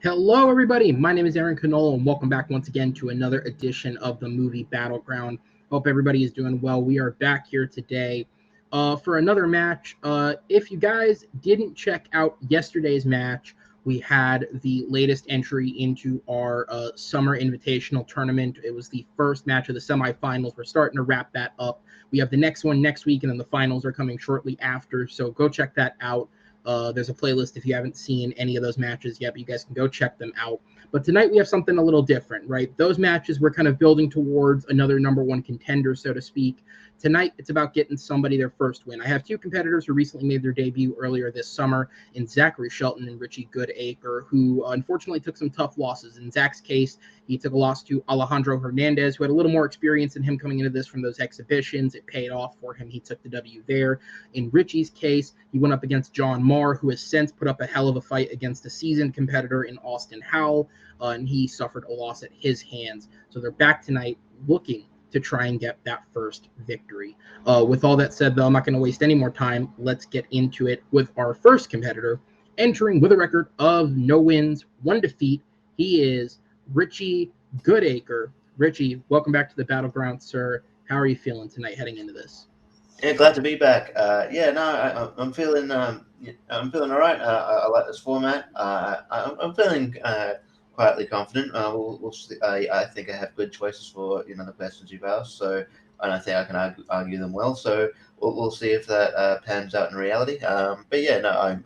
Hello, everybody. My name is Aaron Canola, and welcome back once again to another edition of the Movie Battleground. Hope everybody is doing well. We are back here today for another match. If you guys didn't check out yesterday's match, we had the latest entry into our Summer Invitational Tournament. It was the first match of the semifinals. We're starting to wrap that up. We have the next one next week, and then the finals are coming shortly after, so go check that out. There's a playlist if you haven't seen any of those matches yet, but you guys can go check them out. But tonight we have something a little different, right? Those matches we're kind of building towards another number one contender, so to speak. Tonight it's about getting somebody their first win. I have two competitors who recently made their debut earlier this summer in Zachary Shelton and Richie Goodacre, who unfortunately took some tough losses. In Zach's case, he took a loss to Alejandro Hernandez, who had a little more experience than him coming into this from those exhibitions. It paid off for him. He took the W there. In Richie's case, he went up against John Maher, who has since put up a hell of a fight against a seasoned competitor in Austin Howell, and he suffered a loss at his hands. So they're back tonight looking to try and get that first victory. With all that said, though, I'm not going to waste any more time. Let's get into it with our first competitor, entering with a record of no wins, one defeat. He is Richie Goodacre. Richie, welcome back to the Battleground, sir. How are you feeling tonight heading into this? Yeah, glad to be back. I'm feeling all right. I like this format. I'm feeling quietly confident. We'll see. I think I have good choices for the questions you've asked. So and I think I can argue them well. So we'll see if that pans out in reality. But yeah, no,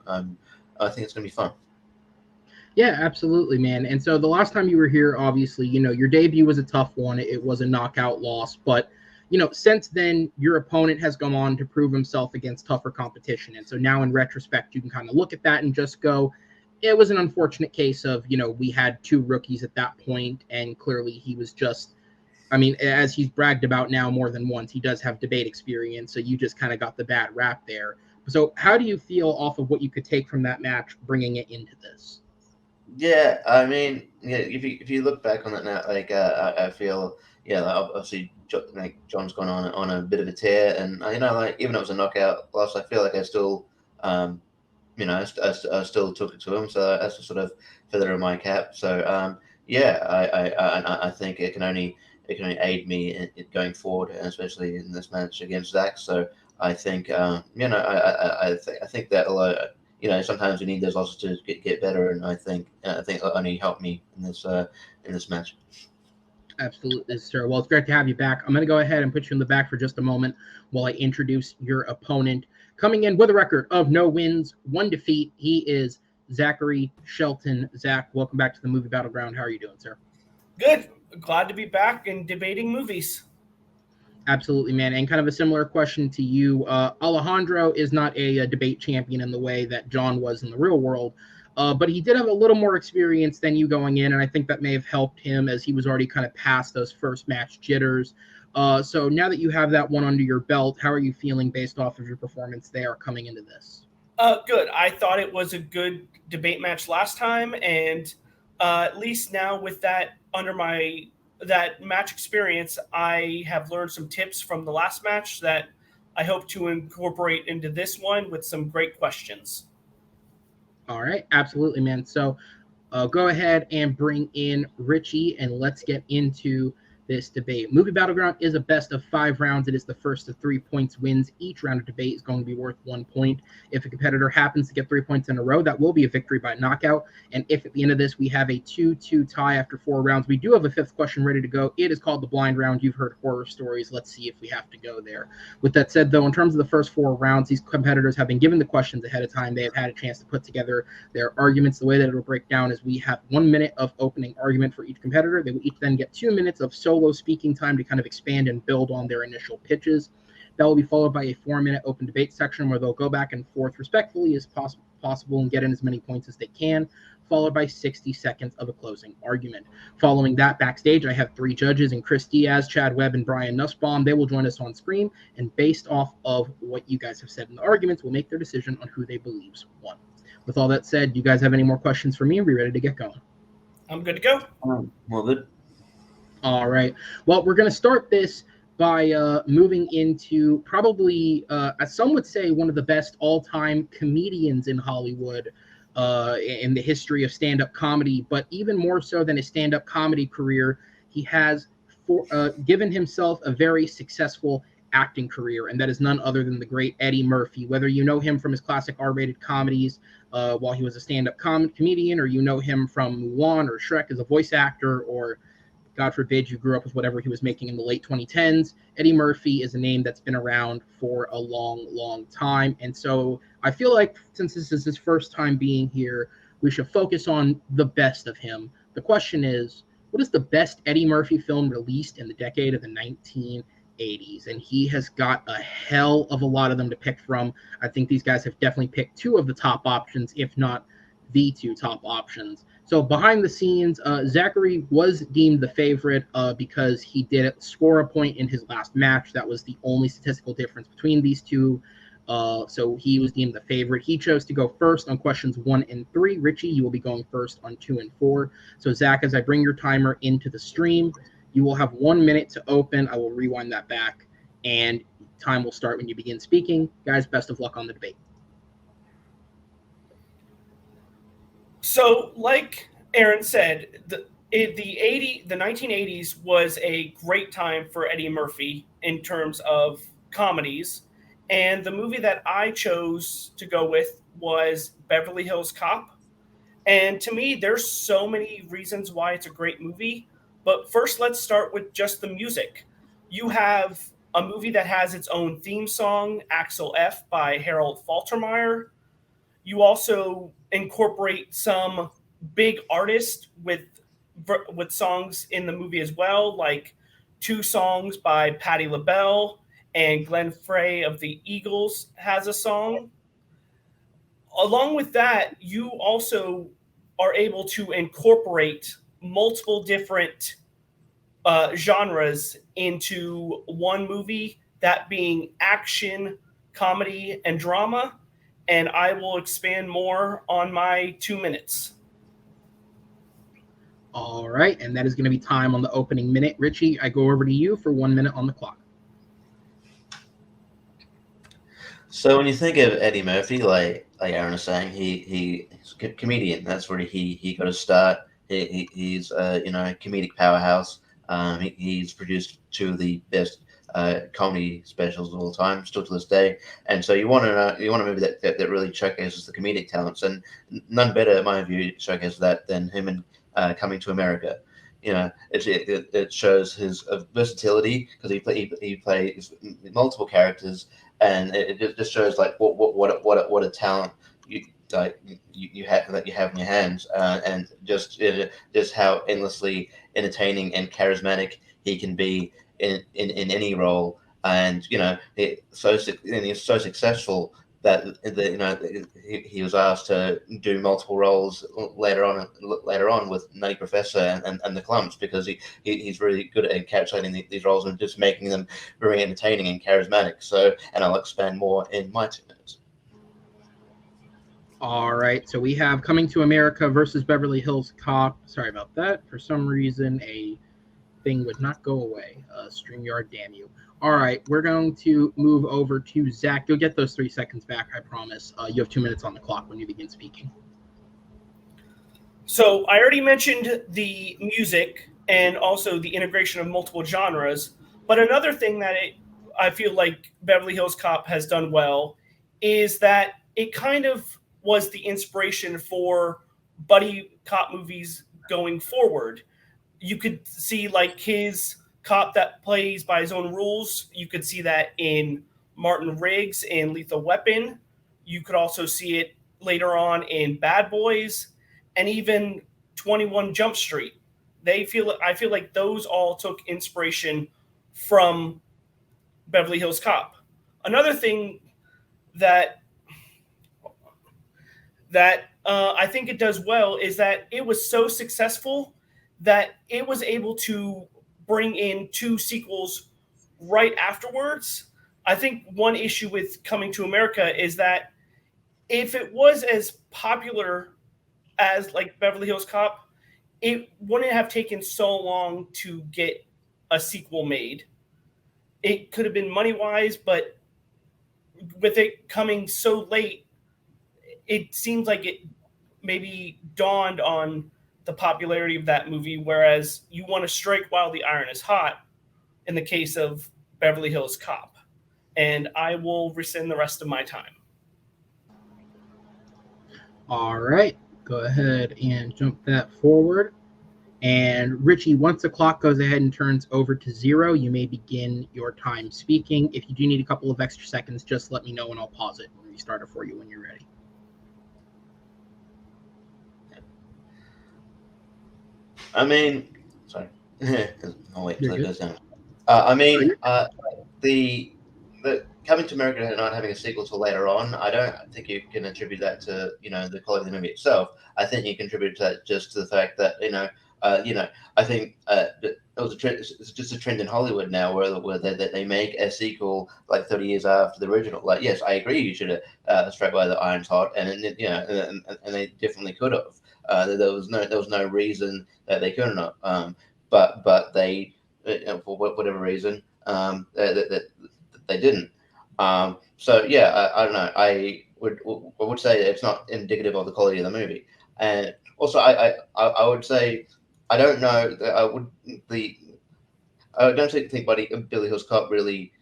I think it's gonna be fun. Yeah, absolutely, man. And so the last time you were here, obviously, your debut was a tough one. It was a knockout loss, but since then, your opponent has gone on to prove himself against tougher competition. And so now in retrospect, you can kind of look at that and just go, it was an unfortunate case of, we had two rookies at that point, and clearly he was just, I mean, as he's bragged about now more than once, he does have debate experience, so you just kind of got the bad rap there. So how do you feel off of what you could take from that match, bringing it into this? Yeah, I mean, yeah. If you look back on it now, like I feel, yeah, like obviously, like John's gone on a bit of a tear, and like even though it was a knockout loss, I feel like I still, I still took it to him. So that's a sort of feather in my cap. So yeah, I think it can only aid me in going forward, and especially in this match against Zach. So I think I think that'll. Sometimes we need those losses to get better, and I think it'll only help me in this match. Absolutely, sir. Well, it's great to have you back. I'm going to go ahead and put you in the back for just a moment while I introduce your opponent. Coming in with a record of no wins, one defeat, he is Zachary Shelton. Zach, welcome back to the Movie Battleground. How are you doing, sir? Good. Glad to be back and debating movies. Absolutely, man. And kind of a similar question to you. Alejandro is not a debate champion in the way that John was in the real world, but he did have a little more experience than you going in, and I think that may have helped him as he was already kind of past those first match jitters. So now that you have that one under your belt, how are you feeling based off of your performance there coming into this? Good. I thought it was a good debate match last time, and at least now with that under my that match experience, I have learned some tips from the last match that I hope to incorporate into this one with some great questions. All right, absolutely, man. So go ahead and bring in Richie, and let's get into this debate. Movie Battleground is a best of 5 rounds. It is the first of 3 points wins. Each round of debate is going to be worth 1 point. If a competitor happens to get 3 points in a row, that will be a victory by knockout. And if at the end of this we have a 2-2 tie after 4 rounds, we do have a 5th question ready to go. It is called the blind round. You've heard horror stories. Let's see if we have to go there. With that said, though, in terms of the first 4 rounds, these competitors have been given the questions ahead of time. They have had a chance to put together their arguments. The way that it'll break down is we have 1 minute of opening argument for each competitor. They will each then get 2 minutes of solo speaking time to kind of expand and build on their initial pitches. That will be followed by a 4-minute open debate section where they'll go back and forth respectfully as possible and get in as many points as they can, followed by 60 seconds of a closing argument. Following that, backstage, I have 3 judges in Chris Diaz, Chad Webb, and Brian Nussbaum. They will join us on screen, and based off of what you guys have said in the arguments, will make their decision on who they believe's won. With all that said, do you guys have any more questions for me? Are we ready to get going? I'm good to go. Well, good. All right. Well, we're going to start this by moving into probably, as some would say, one of the best all-time comedians in Hollywood. in the history of stand-up comedy. But even more so than his stand-up comedy career, he has given himself a very successful acting career, and that is none other than the great Eddie Murphy. Whether you know him from his classic R-rated comedies while he was a stand-up comedian, or you know him from Mulan or Shrek as a voice actor, or God forbid you grew up with whatever he was making in the late 2010s, Eddie Murphy is a name that's been around for a long, long time. And so I feel like since this is his first time being here, we should focus on the best of him. The question is, what is the best Eddie Murphy film released in the decade of the 1980s? And he has got a hell of a lot of them to pick from. I think these guys have definitely picked two of the top options, if not the two top options. So behind the scenes, Zachary was deemed the favorite because he did score a point in his last match. That was the only statistical difference between these two. So he was deemed the favorite. He chose to go first on questions 1 and 3. Richie, you will be going first on 2 and 4. So Zach, as I bring your timer into the stream, you will have 1 minute to open. I will rewind that back, and time will start when you begin speaking. Guys, best of luck on the debate. So, like Aaron said, the 1980s was a great time for Eddie Murphy in terms of comedies. And the movie that I chose to go with was Beverly Hills Cop. And to me, there's so many reasons why it's a great movie. But first, let's start with just the music. You have a movie that has its own theme song, Axel F. by Harold Faltermeyer. You also incorporate some big artists with songs in the movie as well, like 2 songs by Patti LaBelle, and Glenn Frey of the Eagles has a song. Along with that, you also are able to incorporate multiple different genres into one movie, that being action, comedy, and drama. And I will expand more on my 2 minutes. All right, and that is going to be time on the opening minute. Richie, I go over to you for 1 minute on the clock. So when you think of Eddie Murphy, like Aaron was saying, he's a comedian. That's where he got to start. He's a comedic powerhouse. He's produced 2 of the best comedy specials of all time, still to this day. And so you want a movie that really showcases the comedic talents, and none better, in my view, showcases that than him in Coming to America. It shows his versatility, because he plays multiple characters, and it just shows like what a talent you have in your hands, and just how endlessly entertaining and charismatic he can be in any role. And he's so successful that he was asked to do multiple roles later on with Nutty Professor and the Clumps, because he's really good at encapsulating these roles and just making them very entertaining and charismatic. So, and I'll expand more in my 2 minutes. All right, so we have Coming to America versus Beverly Hills Cop. Sorry about that. For some reason, a thing would not go away. StreamYard, damn you. All right, we're going to move over to Zach. You'll get those 3 seconds back, I promise. You have 2 minutes on the clock when you begin speaking. So I already mentioned the music and also the integration of multiple genres. But another thing that I feel like Beverly Hills Cop has done well is that it kind of was the inspiration for buddy cop movies going forward. You could see like his cop that plays by his own rules. You could see that in Martin Riggs in Lethal Weapon. You could also see it later on in Bad Boys, and even 21 Jump Street. I feel like those all took inspiration from Beverly Hills Cop. Another thing that I think it does well is that it was so successful that it was able to bring in 2 sequels right afterwards. I think one issue with Coming to America is that if it was as popular as like Beverly Hills Cop, it wouldn't have taken so long to get a sequel made. It could have been money-wise, but with it coming so late, it seems like maybe dawned on the popularity of that movie, whereas you want to strike while the iron is hot in the case of Beverly Hills Cop. And I will rescind the rest of my time. All right, go ahead and jump that forward. And Richie, once the clock goes ahead and turns over to 0, you may begin your time speaking. If you do need a couple of extra seconds, just let me know and I'll pause it and restart it for you when you're ready. I mean, sorry. I'll wait You're till it good. goes down. The Coming to America not having a sequel till later on, I don't think you can attribute that to the quality of the movie itself. I think you contribute to that just to the fact that I think it was a trend. It's just a trend in Hollywood now where they make a sequel like 30 years after the original. Like, yes, I agree, you should have strike while the iron's hot, and they definitely could have. There was no reason that they couldn't have. But they, for whatever reason, that they didn't. So yeah, I don't know. I would say it's not indicative of the quality of the movie, and also I would say I don't know. I don't think Billy Hills Cop really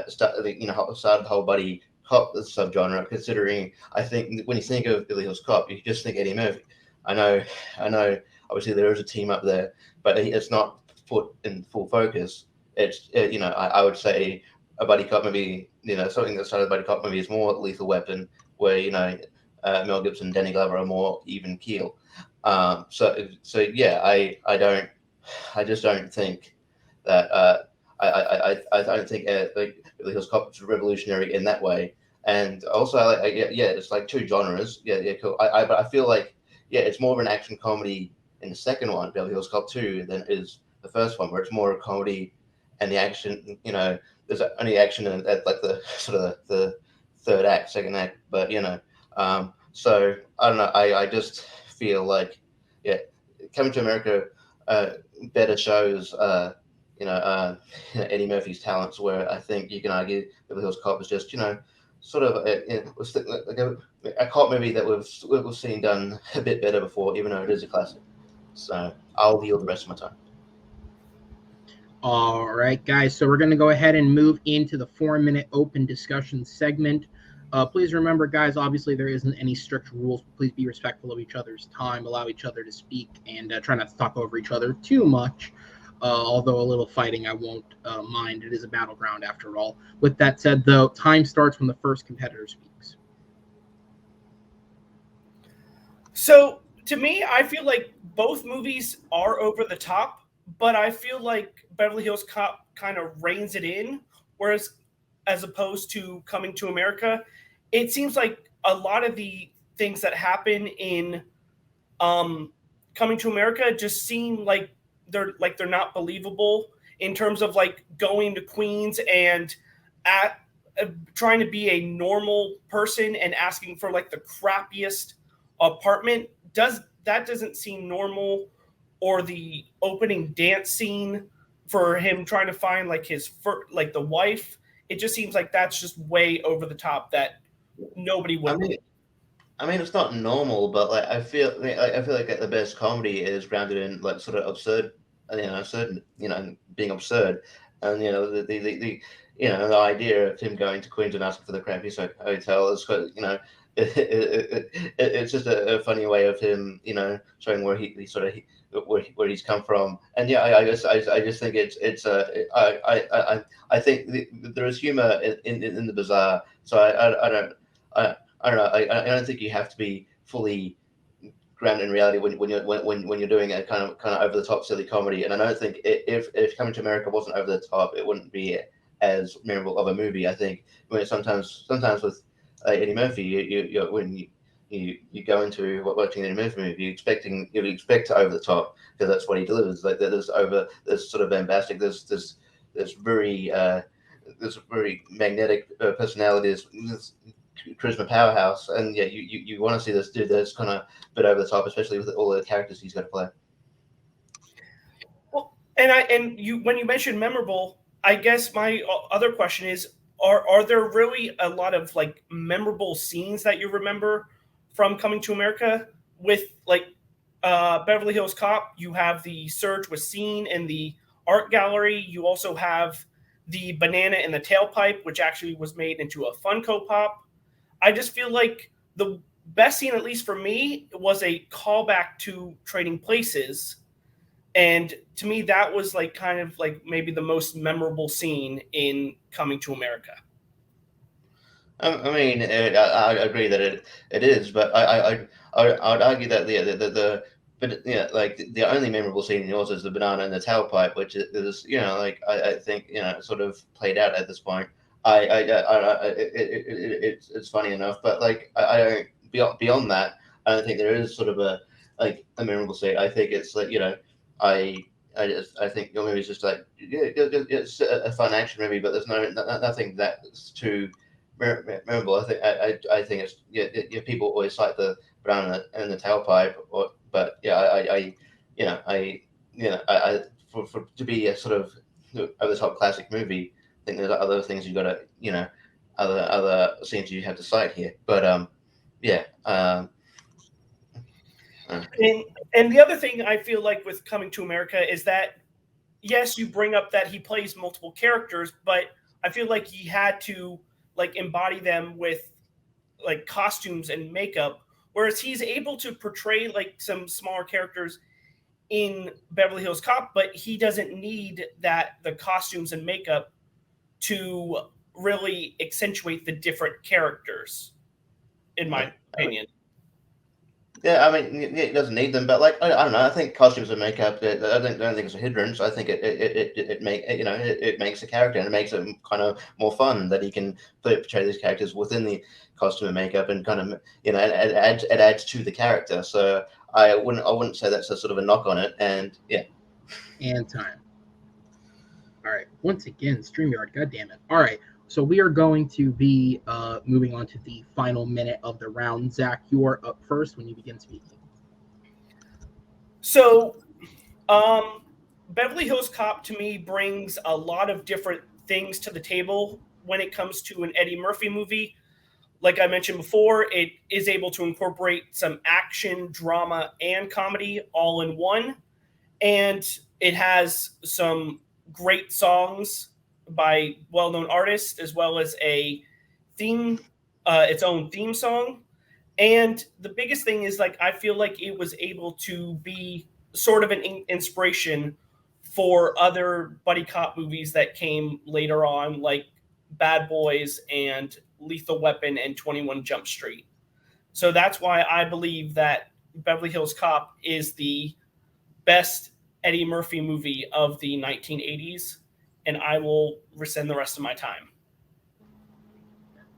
started the whole buddy cop subgenre. Considering I think when you think of Billy Hills Cop, you just think Eddie Murphy. I know. Obviously, there is a team up there, but it's not put in full focus. It's I would say a buddy cop movie, something that started a buddy cop movie is more Lethal Weapon, where Mel Gibson and Danny Glover are more even keel. So yeah, I just don't think that I don't think like Billy Hills Cop is revolutionary in that way. And also, it's like two genres. Yeah, cool. But I feel like it's more of an action comedy in the second one, Beverly Hills Cop 2, than is the first one, where it's more a comedy and the action. There's only action at like the sort of the third act, second act. But so I don't know. I just feel like Coming to America better shows Eddie Murphy's talents, where I think you can argue Beverly Hills Cop is just sort of a cop movie that we've seen done a bit better before, even though it is a classic. So I'll yield the rest of my time. All right, guys. So we're going to go ahead and move into the 4-minute open discussion segment. Please remember, guys, obviously there isn't any strict rules. Please be respectful of each other's time, allow each other to speak, and try not to talk over each other too much. Although a little fighting I won't mind. It is a battleground after all. With that said, though, time starts when the first competitor speaks. So to me, I feel like both movies are over the top, but I feel like Beverly Hills Cop kind of reins it in, whereas as opposed to Coming to America, it seems like a lot of the things that happen in Coming to America just seem like they're not believable, in terms of like going to Queens and trying to be a normal person and asking for like the crappiest apartment. Doesn't seem normal. Or the opening dance scene for him trying to find like the wife. It just seems like that's just way over the top that nobody would. I mean, it's not normal, but like I feel like the best comedy is grounded in like sort of absurd, being absurd, and the idea of him going to Queens and asking for the crappy hotel is it's just a funny way of him, showing where he sort of where he's come from. And I just think I think there is humor in the bizarre. So I don't know. I don't think you have to be fully grounded in reality when you're doing a kind of over the top silly comedy. And I don't think if Coming to America wasn't over the top, it wouldn't be as memorable of a movie. I think sometimes with Eddie Murphy, when you go into watching an Eddie Murphy movie, you expect to over the top, because that's what he delivers. Like there's sort of bombastic. There's very magnetic personality. This charisma powerhouse, and you want to see this dude that's kind of a bit over the top, especially with all the characters he's got to play. Well, when you mentioned memorable, I guess my other question is, are there really a lot of like memorable scenes that you remember from Coming to America? with Beverly Hills Cop, you have the Surge was seen in the art gallery. You also have the banana in the tailpipe, which actually was made into a Funko Pop. I just feel like the best scene, at least for me, was a callback to Trading Places. And to me, that was kind of maybe the most memorable scene in Coming to America. I mean, I agree that it is, but I would argue that but the only memorable scene in yours is the banana and the tailpipe, which is I think sort of played out at this point. It's funny enough, but I don't beyond that. I don't think there is sort of a memorable scene. I think it's I think your movie is just it's a fun action movie, but there's nothing that's too memorable. I think it's people always cite the banana and the tailpipe, but for to be a sort of over the top classic movie, I think there's other things you've got to other scenes you have to cite here. But And the other thing I feel like with Coming to America is that, yes, you bring up that he plays multiple characters, but I feel like he had to embody them with costumes and makeup, whereas he's able to portray some smaller characters in Beverly Hills Cop, but he doesn't need the costumes and makeup to really accentuate the different characters, in my opinion. Yeah, I mean, it doesn't need them, but I don't know. I think costumes and makeup. I don't think it's a hindrance. I think it makes a character, and it makes it kind of more fun that he can portray these characters within the costume and makeup, and kind of it adds to the character. So I wouldn't say that's a sort of a knock on it. And yeah. And time. All right. Once again, StreamYard. God damn it. All right. So we are going to be moving on to the final minute of the round. Zach, you are up first when you begin speaking. So, Beverly Hills Cop to me brings a lot of different things to the table when it comes to an Eddie Murphy movie. Like I mentioned before, it is able to incorporate some action, drama, and comedy all in one. And it has some great songs by well-known artists, as well as a theme, its own theme song. And the biggest thing is I feel like it was able to be sort of an inspiration for other buddy cop movies that came later on, like Bad Boys and Lethal Weapon and 21 Jump Street. So that's why I believe that Beverly Hills Cop is the best Eddie Murphy movie of the 1980s. And I will rescind the rest of my time.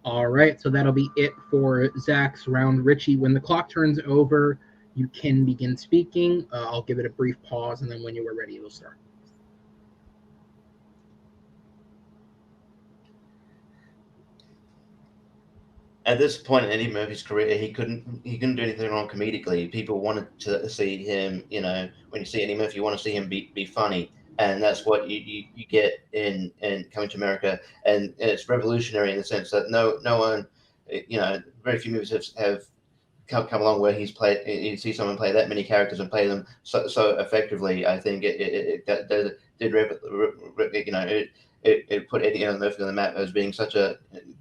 All right, so that'll be it for Zach's round. Richie, when the clock turns over, you can begin speaking. I'll give it a brief pause, and then when you are ready, we'll start. At this point in Eddie Murphy's career, he couldn't do anything wrong comedically. People wanted to see him. When you see Eddie Murphy, you want to see him be funny. And that's what you get in Coming to America, and it's revolutionary in the sense that no one, very few movies have come along where you see someone play that many characters and play them so effectively. I think it put Eddie Murphy on the map as being such a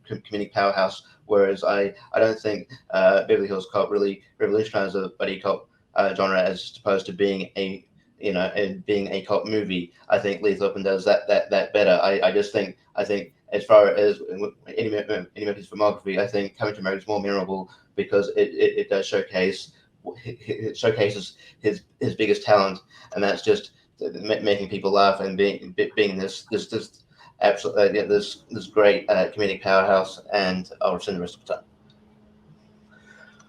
comedic powerhouse. Whereas I don't think Beverly Hills Cop really revolutionized the buddy cop genre as opposed to being a cop movie. I think Lethal Weapon does that better. I think as far as Eddie Murphy's filmography, I think Coming to America is more memorable because it does showcases his biggest talent, and that's just making people laugh and being this absolutely this great comedic powerhouse. And I'll rescind the rest of the time.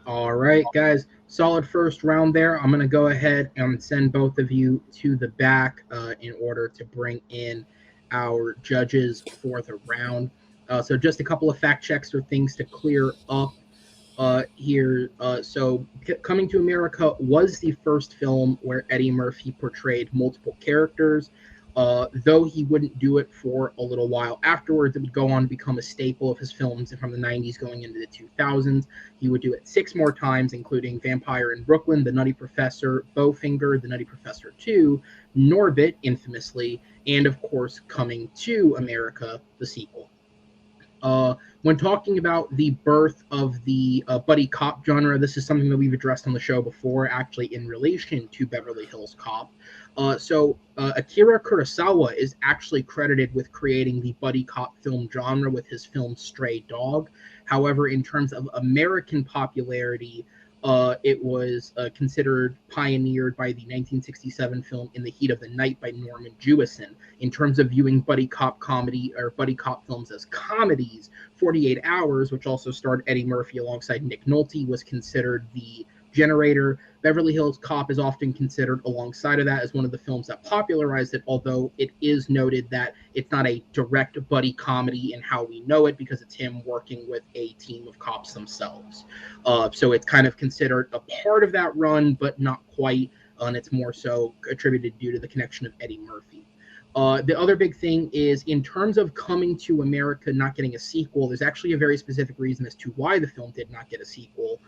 All right, guys. Solid first round there. I'm going to go ahead and send both of you to the back in order to bring in our judges for the round. So just a couple of fact checks or things to clear up here. So Coming to America was the first film where Eddie Murphy portrayed multiple characters. Though he wouldn't do it for a little while afterwards, it would go on to become a staple of his films from the 90s going into the 2000s. He would do it 6 more times, including Vampire in Brooklyn, The Nutty Professor, Bowfinger, The Nutty Professor 2, Norbit, infamously, and of course, Coming to America, the sequel. When talking about the birth of the buddy cop genre, this is something that we've addressed on the show before, actually in relation to Beverly Hills Cop. Akira Kurosawa is actually credited with creating the buddy cop film genre with his film Stray Dog. However, in terms of American popularity, it was considered pioneered by the 1967 film In the Heat of the Night by Norman Jewison. In terms of viewing buddy cop comedy or buddy cop films as comedies, 48 Hours, which also starred Eddie Murphy alongside Nick Nolte, was considered the generator. Beverly Hills Cop is often considered alongside of that as one of the films that popularized it, although it is noted that it's not a direct buddy comedy in how we know it because it's him working with a team of cops themselves. So it's kind of considered a part of that run, but not quite, and it's more so attributed due to the connection of Eddie Murphy. The other big thing is, in terms of Coming to America not getting a sequel, there's actually a very specific reason as to why the film did not get a sequel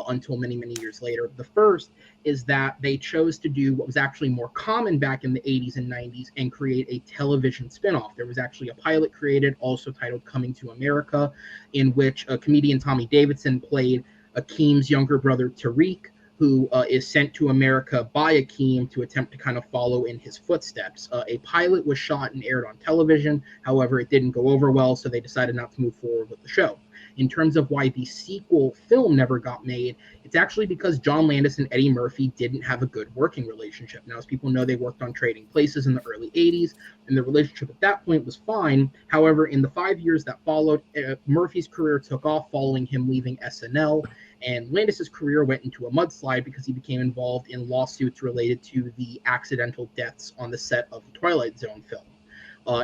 until many, many years later. The first is that they chose to do what was actually more common back in the 80s and 90s and create a television spinoff. There was actually a pilot created, also titled Coming to America, in which comedian Tommy Davidson played Akeem's younger brother, Tariq, who is sent to America by Akeem to attempt to kind of follow in his footsteps. A pilot was shot and aired on television. However, it didn't go over well, so they decided not to move forward with the show. In terms of why the sequel film never got made, it's actually because John Landis and Eddie Murphy didn't have a good working relationship. Now, as people know, they worked on Trading Places in the early 80s, and the relationship at that point was fine. However, in the 5 years that followed, Murphy's career took off following him leaving SNL, and Landis's career went into a mudslide because he became involved in lawsuits related to the accidental deaths on the set of the Twilight Zone film.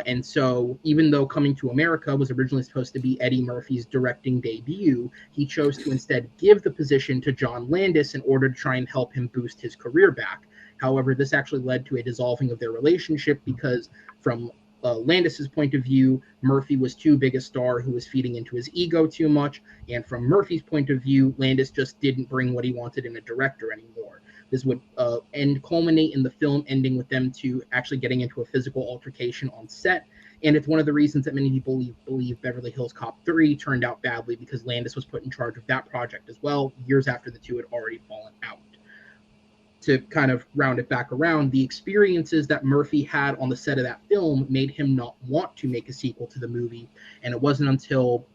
And so even though Coming to America was originally supposed to be Eddie Murphy's directing debut, he chose to instead give the position to John Landis in order to try and help him boost his career back. However, this actually led to a dissolving of their relationship because from Landis's point of view, Murphy was too big a star who was feeding into his ego too much. And from Murphy's point of view, Landis just didn't bring what he wanted in a director anymore. This would culminate in the film ending with them two actually getting into a physical altercation on set. And it's one of the reasons that many people believe Beverly Hills Cop 3 turned out badly because Landis was put in charge of that project as well, years after the two had already fallen out. To kind of round it back around, the experiences that Murphy had on the set of that film made him not want to make a sequel to the movie. And it wasn't until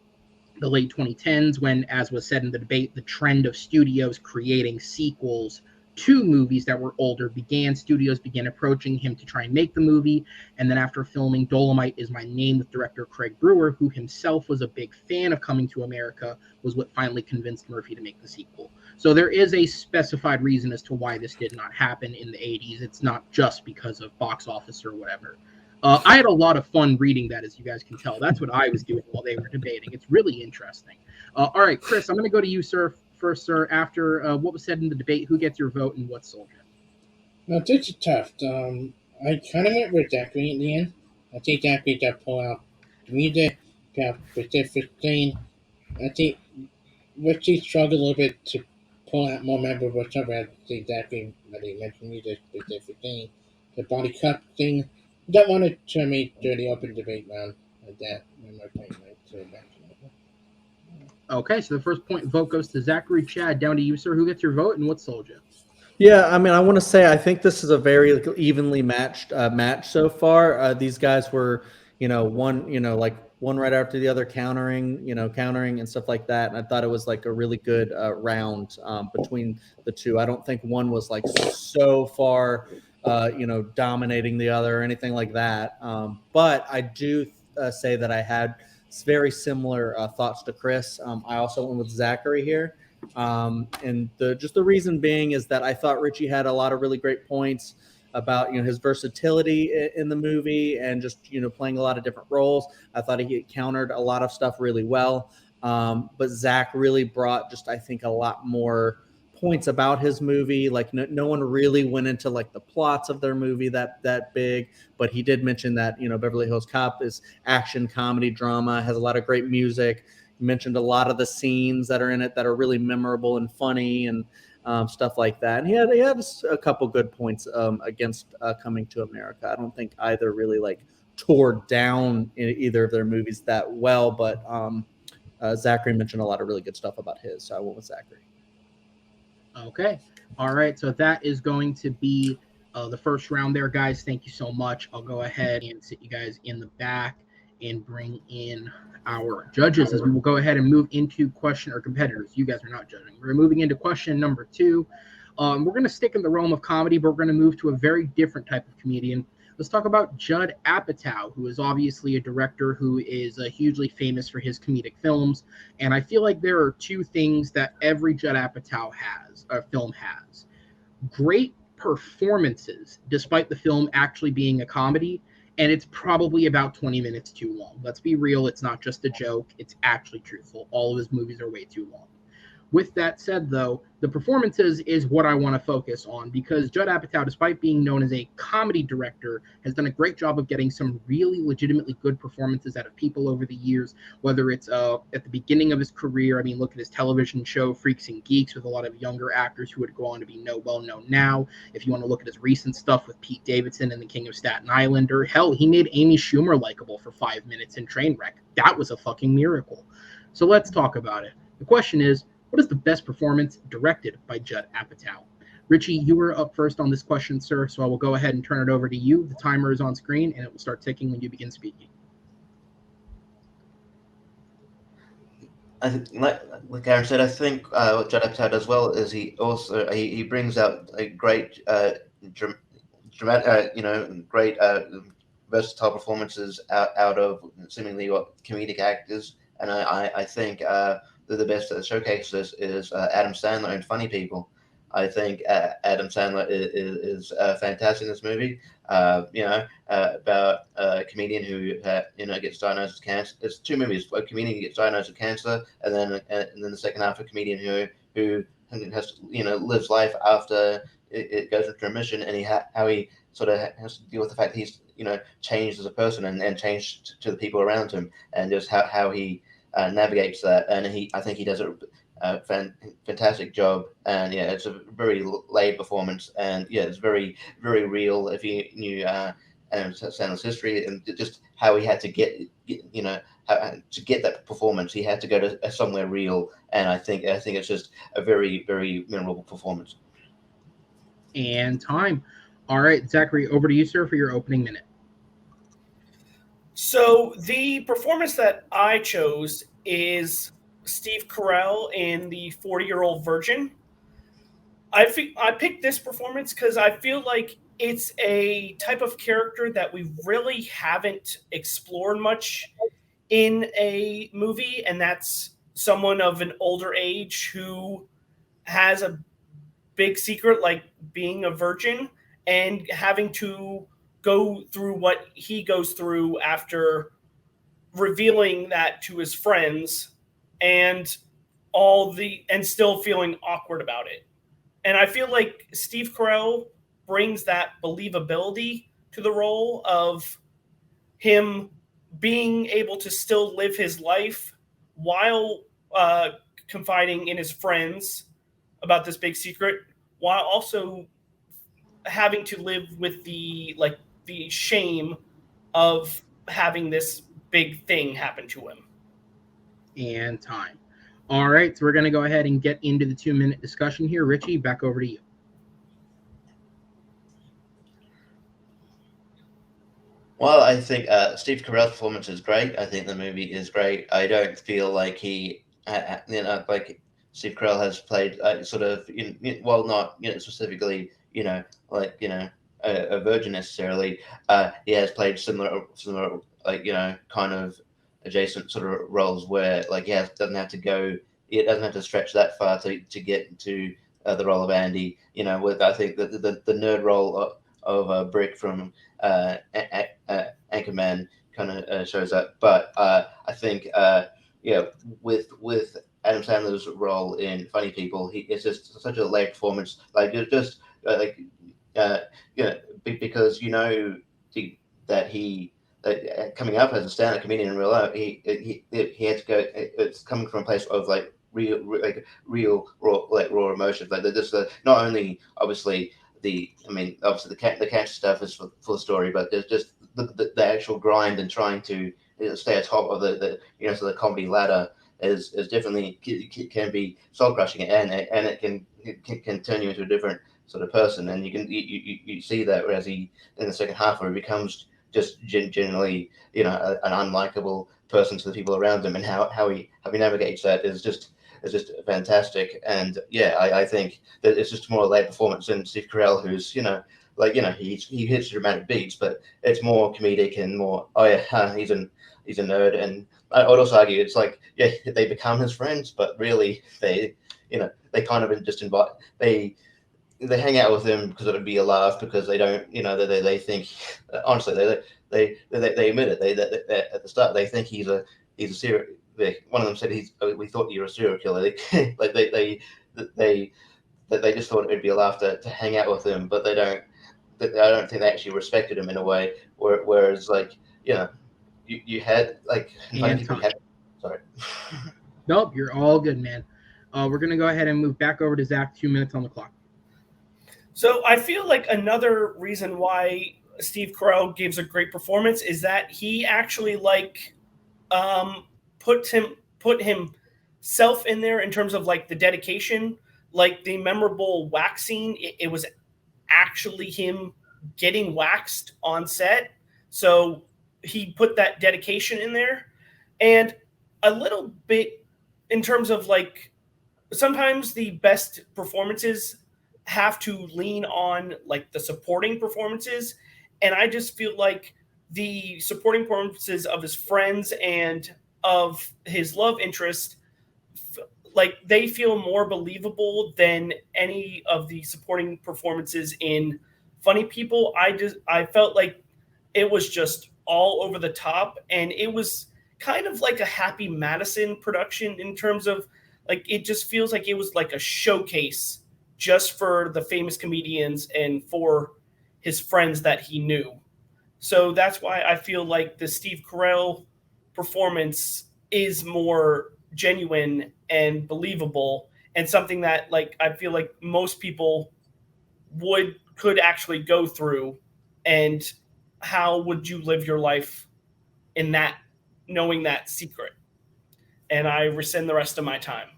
the late 2010s when, as was said in the debate, the trend of studios creating sequels to movies that were older began. Studios began approaching him to try and make the movie. And then after filming Dolomite Is My Name with director Craig Brewer, who himself was a big fan of Coming to America, was what finally convinced Murphy to make the sequel. So there is a specified reason as to why this did not happen in the 80s. It's not just because of box office or whatever. I had a lot of fun reading that, as you guys can tell. That's what I was doing while they were debating. It's really interesting. All right, Chris, I'm going to go to you, sir. First, sir, after what was said in the debate, who gets your vote and what soldier? Now, this is tough. I kind of went with Zachary in the end. I think Zachary got pulled out the music, got specific thing. I think Richie struggled a little bit to pull out more memorable stuff. I think Zachary, but he mentioned music, specific thing. The body cup thing. I don't want to turn me to the open debate round like that. When my point right to mention it. Okay, so the first point vote goes to Zachary. Chad, down to you, sir. Who gets your vote and what soldier? Yeah, I mean, I want to say I think this is a very evenly matched match so far. These guys were, one right after the other, countering and stuff like that. And I thought it was like a really good round between the two. I don't think one was like so far, dominating the other or anything like that. But I do say that I had very similar thoughts to Chris. I also went with Zachary here. And the reason being is that I thought Richie had a lot of really great points about his versatility in the movie and just playing a lot of different roles. I thought he countered a lot of stuff really well, but Zach really brought just I think a lot more points about his movie. Like no one really went into like the plots of their movie that big, but he did mention that, Beverly Hills Cop is action, comedy, drama, has a lot of great music. He mentioned a lot of the scenes that are in it that are really memorable and funny and stuff like that. And he had a couple good points against Coming to America. I don't think either really like tore down in either of their movies that well, but Zachary mentioned a lot of really good stuff about his, so I went with Zachary. Okay. All right. So that is going to be the first round there, guys. Thank you so much. I'll go ahead and sit you guys in the back and bring in our judges as we will go ahead and move into question or competitors. You guys are not judging. We're moving into question number 2. We're going to stick in the realm of comedy, but we're going to move to a very different type of comedian. Let's talk about Judd Apatow, who is obviously a director who is hugely famous for his comedic films. And I feel like there are 2 things that every Judd Apatow film has. Great performances, despite the film actually being a comedy, and it's probably about 20 minutes too long. Let's be real, it's not just a joke, it's actually truthful. All of his movies are way too long. With that said, though, the performances is what I want to focus on, because Judd Apatow, despite being known as a comedy director, has done a great job of getting some really legitimately good performances out of people over the years, whether it's at the beginning of his career. I mean, look at his television show, Freaks and Geeks, with a lot of younger actors who would go on to be well known now. If you want to look at his recent stuff with Pete Davidson and the King of Staten Island, or hell, he made Amy Schumer likable for 5 minutes in Trainwreck. That was a fucking miracle. So let's talk about it. The question is, what is the best performance directed by Judd Apatow? Richie, you were up first on this question, sir, so I will go ahead and turn it over to you. The timer is on screen, and it will start ticking when you begin speaking. I think, like Aaron said, I think what Judd Apatow does well is he brings out a great dramatic, great versatile performances out of seemingly comedic actors, and I think the best that showcases is Adam Sandler in Funny People. I think Adam Sandler is fantastic in this movie. About a comedian who gets diagnosed with cancer. There's 2 movies: a comedian who gets diagnosed with cancer, and then the second half, a comedian who has lives life after it goes into remission, and how he sort of has to deal with the fact that he's changed as a person and changed to the people around him, and just how he navigates that. And I think he does a fantastic job. And yeah, it's a very laid performance, and yeah, it's very, very real. If you knew Sandler's history and just how he had to get to get that performance, he had to go to somewhere real. And I think it's just a very, very memorable performance. And time. All right, Zachary, over to you, sir, for your opening minute. So the performance that I chose is Steve Carell in The 40-Year-Old Virgin. I picked this performance because I feel like it's a type of character that we really haven't explored much in a movie, and that's someone of an older age who has a big secret, like being a virgin, and having to go through what he goes through after revealing that to his friends, and still feeling awkward about it. And I feel like Steve Carell brings that believability to the role of him being able to still live his life while confiding in his friends about this big secret, while also having to live with the shame of having this big thing happen to him. And time. All right, so we're going to go ahead and get into the 2-minute discussion here. Richie, back over to you. Well, I think Steve Carell's performance is great. I think the movie is great. I don't feel like like Steve Carell has played sort of, not specifically, a virgin necessarily. He has played similar, kind of adjacent sort of roles where doesn't have to stretch that far to get to the role of Andy. With I think the nerd role of Brick from Anchorman kind of shows up. But I think with Adam Sandler's role in Funny People, it's just such a late performance. Like it's just because that he coming up as a stand-up comedian in real life, he had to go. It's coming from a place of like real raw emotions. Like this, not only obviously obviously the cancer stuff is full story, but there's just the actual grind and trying to stay atop of the so the comedy ladder is definitely can be soul crushing, and it can turn you into a different sort of person, and you see that whereas he in the second half where he becomes just generally an unlikable person to the people around him, and how he navigates that is just fantastic. And I think that it's just more a late performance than Steve Carell, who's he hits dramatic beats, but it's more comedic and more he's a nerd. And I would also argue it's like they become his friends, but really they kind of just invite they hang out with him because it would be a laugh, because they don't they think honestly they admit it, they at the start they think he's a serial. One of them said we thought you were a serial killer. They just thought it'd be a laugh to hang out with him, but I don't think they actually respected him in a way. Whereas you had sorry. Nope, you're all good, man. We're gonna go ahead and move back over to Zach. 2 minutes on the clock. So I feel like another reason why Steve Carell gives a great performance is that he actually put himself in there in terms of like the dedication, like the memorable wax scene. It was actually him getting waxed on set. So he put that dedication in there. And a little bit in terms of like, sometimes the best performances have to lean on like the supporting performances. And I just feel like the supporting performances of his friends and of his love interest, like they feel more believable than any of the supporting performances in Funny People. I felt like it was just all over the top, and it was kind of like a Happy Madison production in terms of like, it just feels like it was like a showcase just for the famous comedians and for his friends that he knew. So that's why I feel like the Steve Carell performance is more genuine and believable, and something that like I feel like most people could actually go through. And how would you live your life in that, knowing that secret? And I rescind the rest of my time.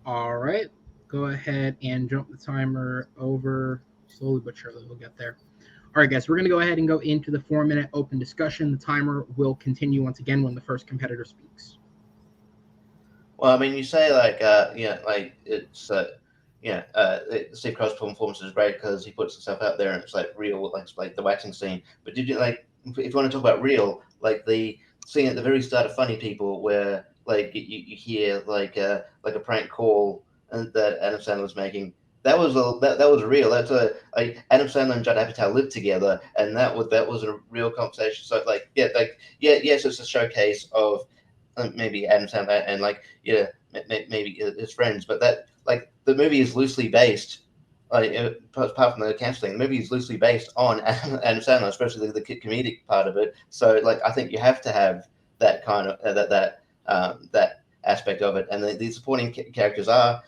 All right, go ahead and jump the timer over slowly but surely. We'll get there. All right, guys, we're going to go ahead and go into the 4-minute open discussion. The timer will continue once again when the first competitor speaks. Well, I mean, you say it's Steve Carell's performance is great because he puts himself out there and it's like real, like the waxing scene. But did you if you want to talk about real, like the scene at the very start of Funny People where like you hear like a prank call that Adam Sandler was making. That was real. That's Adam Sandler and Judd Apatow lived together, and that was a real conversation. So yes, it's a showcase of maybe Adam Sandler and maybe his friends, but that the movie is loosely based. Apart from the cancer thing, the movie is loosely based on Adam Sandler, especially the comedic part of it. So I think you have to have that kind of that aspect of it, and the supporting characters are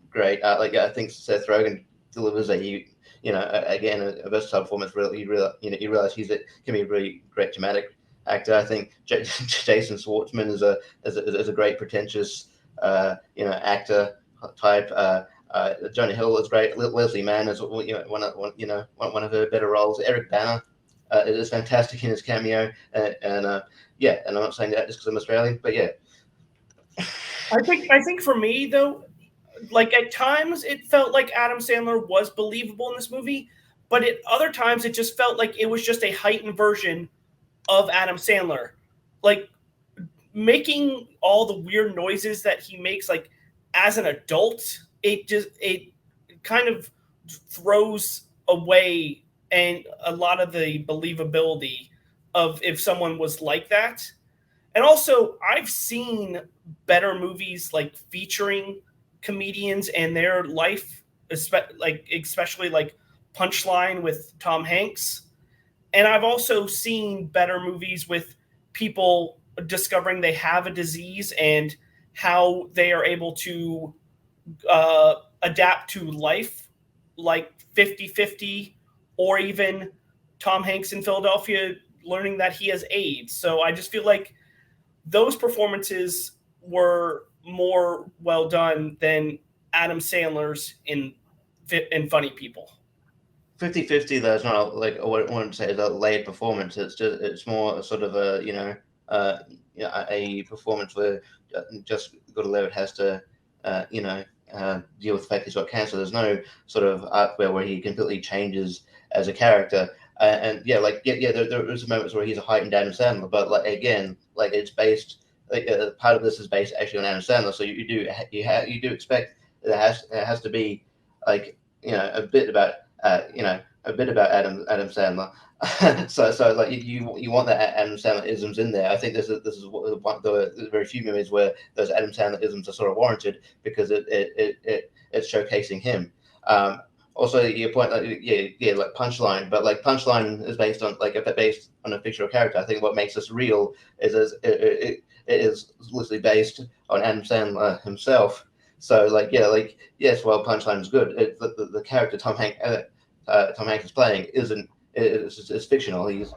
great. I think Seth Rogen delivers again a versatile performance. Really, you realize can be a really great dramatic actor. I think Jason Schwartzman is a great pretentious actor type. Jonah Hill is great. Leslie Mann is one of her better roles. Eric Bana is fantastic in his cameo, and I'm not saying that just because I'm Australian, but yeah. I think for me though, like at times it felt like Adam Sandler was believable in this movie, but at other times it just felt like it was just a heightened version of Adam Sandler, like making all the weird noises that he makes like as an adult. It kind of throws away and a lot of the believability of if someone was like that. And also, I've seen better movies like featuring comedians and their life, especially like Punchline with Tom Hanks. And I've also seen better movies with people discovering they have a disease and how they are able to adapt to life, like 50-50, or even Tom Hanks in Philadelphia learning that he has AIDS. So I just feel like those performances were more well done than Adam Sandler's in Funny People. 50-50, though, is not like I wouldn't say it's a laid performance. It's more sort of a performance where just Goodacre has to deal with the fact he's got cancer. There's no sort of arc where he completely changes as a character. There is moments where he's a heightened Adam Sandler, but it's based. Part of this is based actually on Adam Sandler, so you do expect that it has to be a bit about Adam Sandler. so you want that Adam Sandler isms in there. I think this is one of the very few movies where those Adam Sandler isms are sort of warranted because it's showcasing him. Also, your point, like Punchline, but like Punchline is based on a fictional character. I think what makes this real is it is loosely based on Adam Sandler himself. So yes, while Punchline is good, the character Tom Hanks is playing is fictional. He's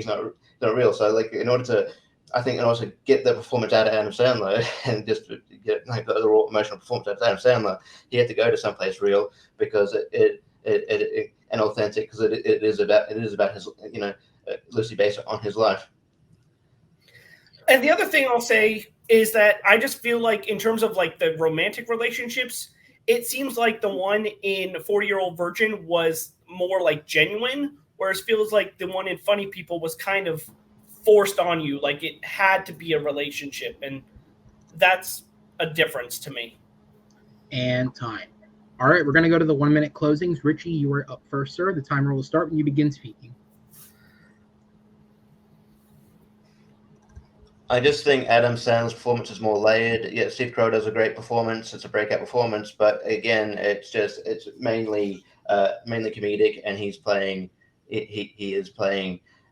not real. So in order to get the performance out of Adam Sandler and just get the raw emotional performance out of Adam Sandler, he had to go to someplace real because it and authentic, because it is about his loosely based on his life. And the other thing I'll say is that I just feel like in terms of like the romantic relationships, it seems like the one in 40-Year-Old Virgin was more like genuine, whereas it feels like the one in Funny People was kind of forced on you. Like it had to be a relationship, and that's a difference to me. And time. All right, we're going to go to the 1-minute closings. Richie, you are up first, sir. The timer will start when you begin speaking. I just think Adam Sandler's performance is more layered. Yeah, Steve Carell does a great performance. It's a breakout performance, but again, it's mainly comedic, and he is playing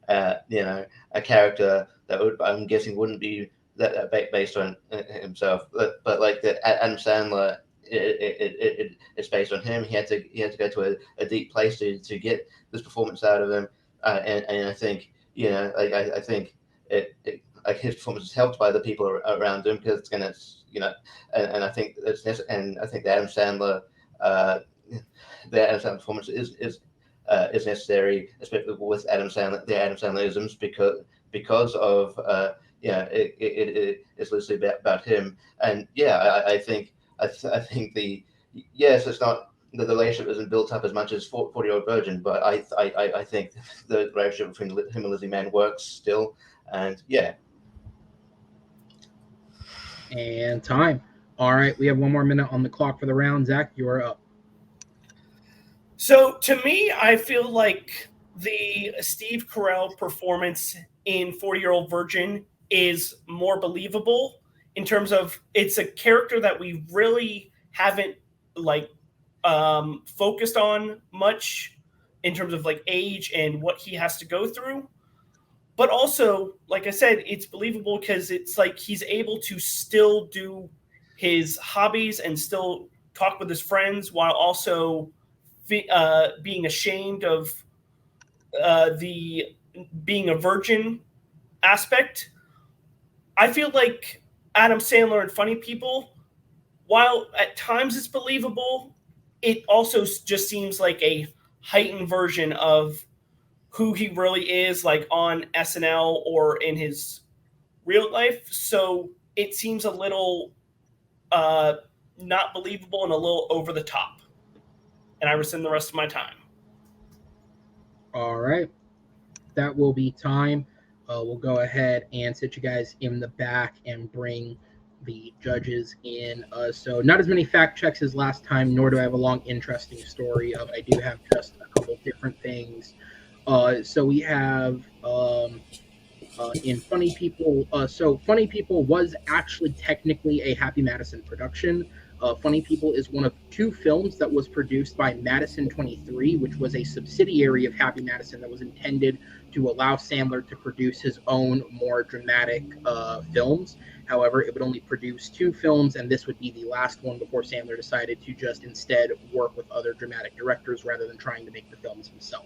a character that I'm guessing wouldn't be that based on himself. But like the Adam Sandler, it's based on him. He had to go to a deep place to get this performance out of him, and I think I think his performance is helped by the people around him, because it's gonna, and I think that's and I think the Adam Sandler performance is necessary, especially with the Adam Sandlerisms, because of it's loosely about him. And I think it's not the relationship isn't built up as much as 40-Year-Old Virgin, but I think the relationship between him and Lizzie Mann works still, and yeah. And time. All right, we have 1 more minute on the clock for the round. Zach, you are up. So to me, I feel like the Steve Carell performance in 40-Year-Old Virgin is more believable in terms of it's a character that we really haven't focused on much in terms of like age and what he has to go through. But also, like I said, it's believable because it's like he's able to still do his hobbies and still talk with his friends while also being ashamed of the being a virgin aspect. I feel like Adam Sandler and Funny People, while at times it's believable, it also just seems like a heightened version of who he really is, like on SNL or in his real life. So it seems a little not believable and a little over the top. And I rescind the rest of my time. All right. That will be time. We'll go ahead and sit you guys in the back and bring the judges in. So not as many fact checks as last time, nor do I have a long, interesting story. I do have just a couple different things. So we have In Funny People. So Funny People was actually technically a Happy Madison production. Funny People is one of two films that was produced by Madison 23, which was a subsidiary of Happy Madison that was intended to allow Sandler to produce his own more dramatic films. However, it would only produce two films, and this would be the last one before Sandler decided to just instead work with other dramatic directors rather than trying to make the films himself.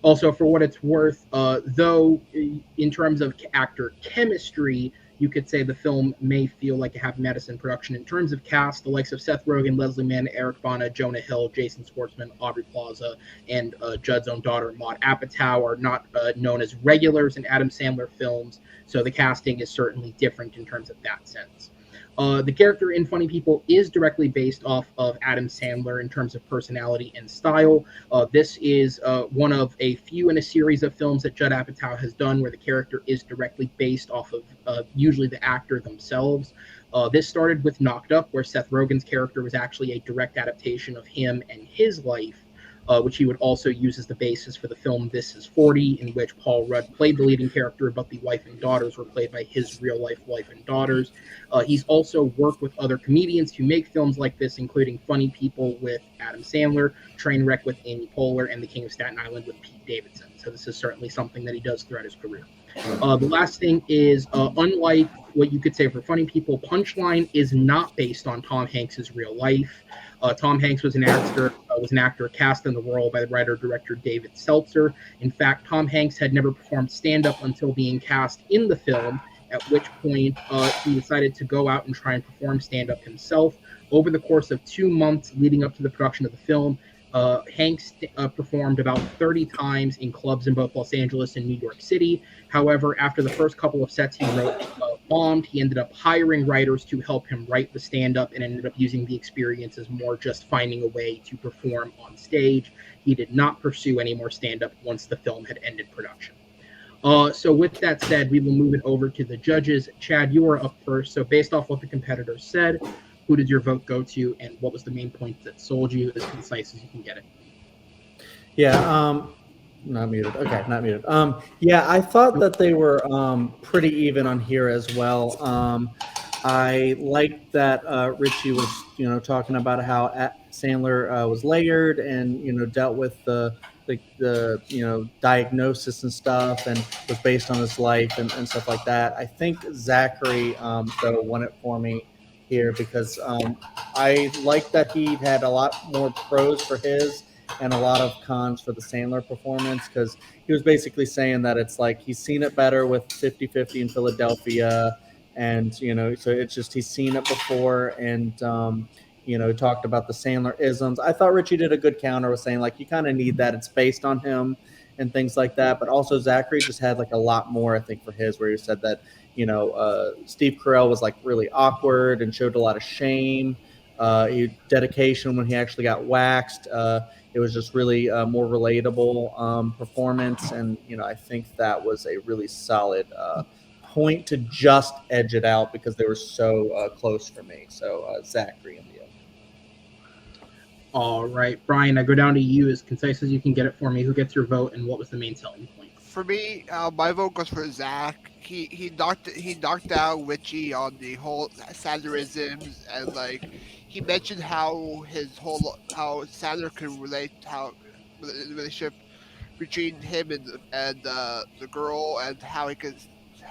Also, for what it's worth, though in terms of actor chemistry, you could say the film may feel like a Happy Madison production. In terms of cast, the likes of Seth Rogen, Leslie Mann, Eric Bana, Jonah Hill, Jason Schwartzman, Aubrey Plaza, and Judd's own daughter, Judd Apatow, are not known as regulars in Adam Sandler films, so the casting is certainly different in terms of that sense. The character in Funny People is directly based off of Adam Sandler in terms of personality and style. This is one of a few in a series of films that Judd Apatow has done where the character is directly based off of usually the actor themselves. This started with Knocked Up, where Seth Rogen's character was actually a direct adaptation of him and his life, which he would also use as the basis for the film This Is 40, in which Paul Rudd played the leading character, but the wife and daughters were played by his real-life wife and daughters. He's also worked with other comedians to make films like this, including Funny People with Adam Sandler, Trainwreck with Amy Poehler, and The King of Staten Island with Pete Davidson. So this is certainly something that he does throughout his career. The last thing is, unlike what you could say for Funny People, Punchline is not based on Tom Hanks's real life. Tom Hanks was an actor cast in the role by the writer-director David Seltzer. In fact, Tom Hanks had never performed stand-up until being cast in the film, at which point he decided to go out and try and perform stand-up himself. Over the course of 2 months leading up to the production of the film, Hanks performed about 30 times in clubs in both Los Angeles and New York City. However, after the first couple of sets he wrote bombed, he ended up hiring writers to help him write the stand-up and ended up using the experience as more just finding a way to perform on stage. He did not pursue any more stand-up once the film had ended production. So with that said, we will move it over to the judges. Chad, you are up first. So based off what the competitors said, who did your vote go to, and what was the main point that sold you, as concise as you can get it? Yeah, not muted. Okay, not muted. Yeah, I thought that they were pretty even on here as well. I liked that Richie was, talking about how Sandler was layered and dealt with the diagnosis and stuff, and was based on his life and stuff like that. I think Zachary though won it for me here because I like that he had a lot more pros for his and a lot of cons for the Sandler performance, because he was basically saying that it's like he's seen it better with 50-50 in Philadelphia, and so it's just he's seen it before, and he talked about the Sandler isms. I thought Richie did a good counter with saying like you kind of need that, it's based on him and things like that. But also Zachary just had like a lot more, I think, for his, where he said that Steve Carell was like really awkward and showed a lot of shame. Dedication when he actually got waxed. It was just really more relatable performance, and I think that was a really solid point to just edge it out because they were so close for me. So Zachary in the end. All right, Brian, I go down to you as concise as you can get it for me. Who gets your vote, and what was the main selling point? For me, my vote goes for Zach. He knocked out Richie on the whole Sandlerisms, and like he mentioned how Sandler can relate, how the relationship between him and the girl, and how he can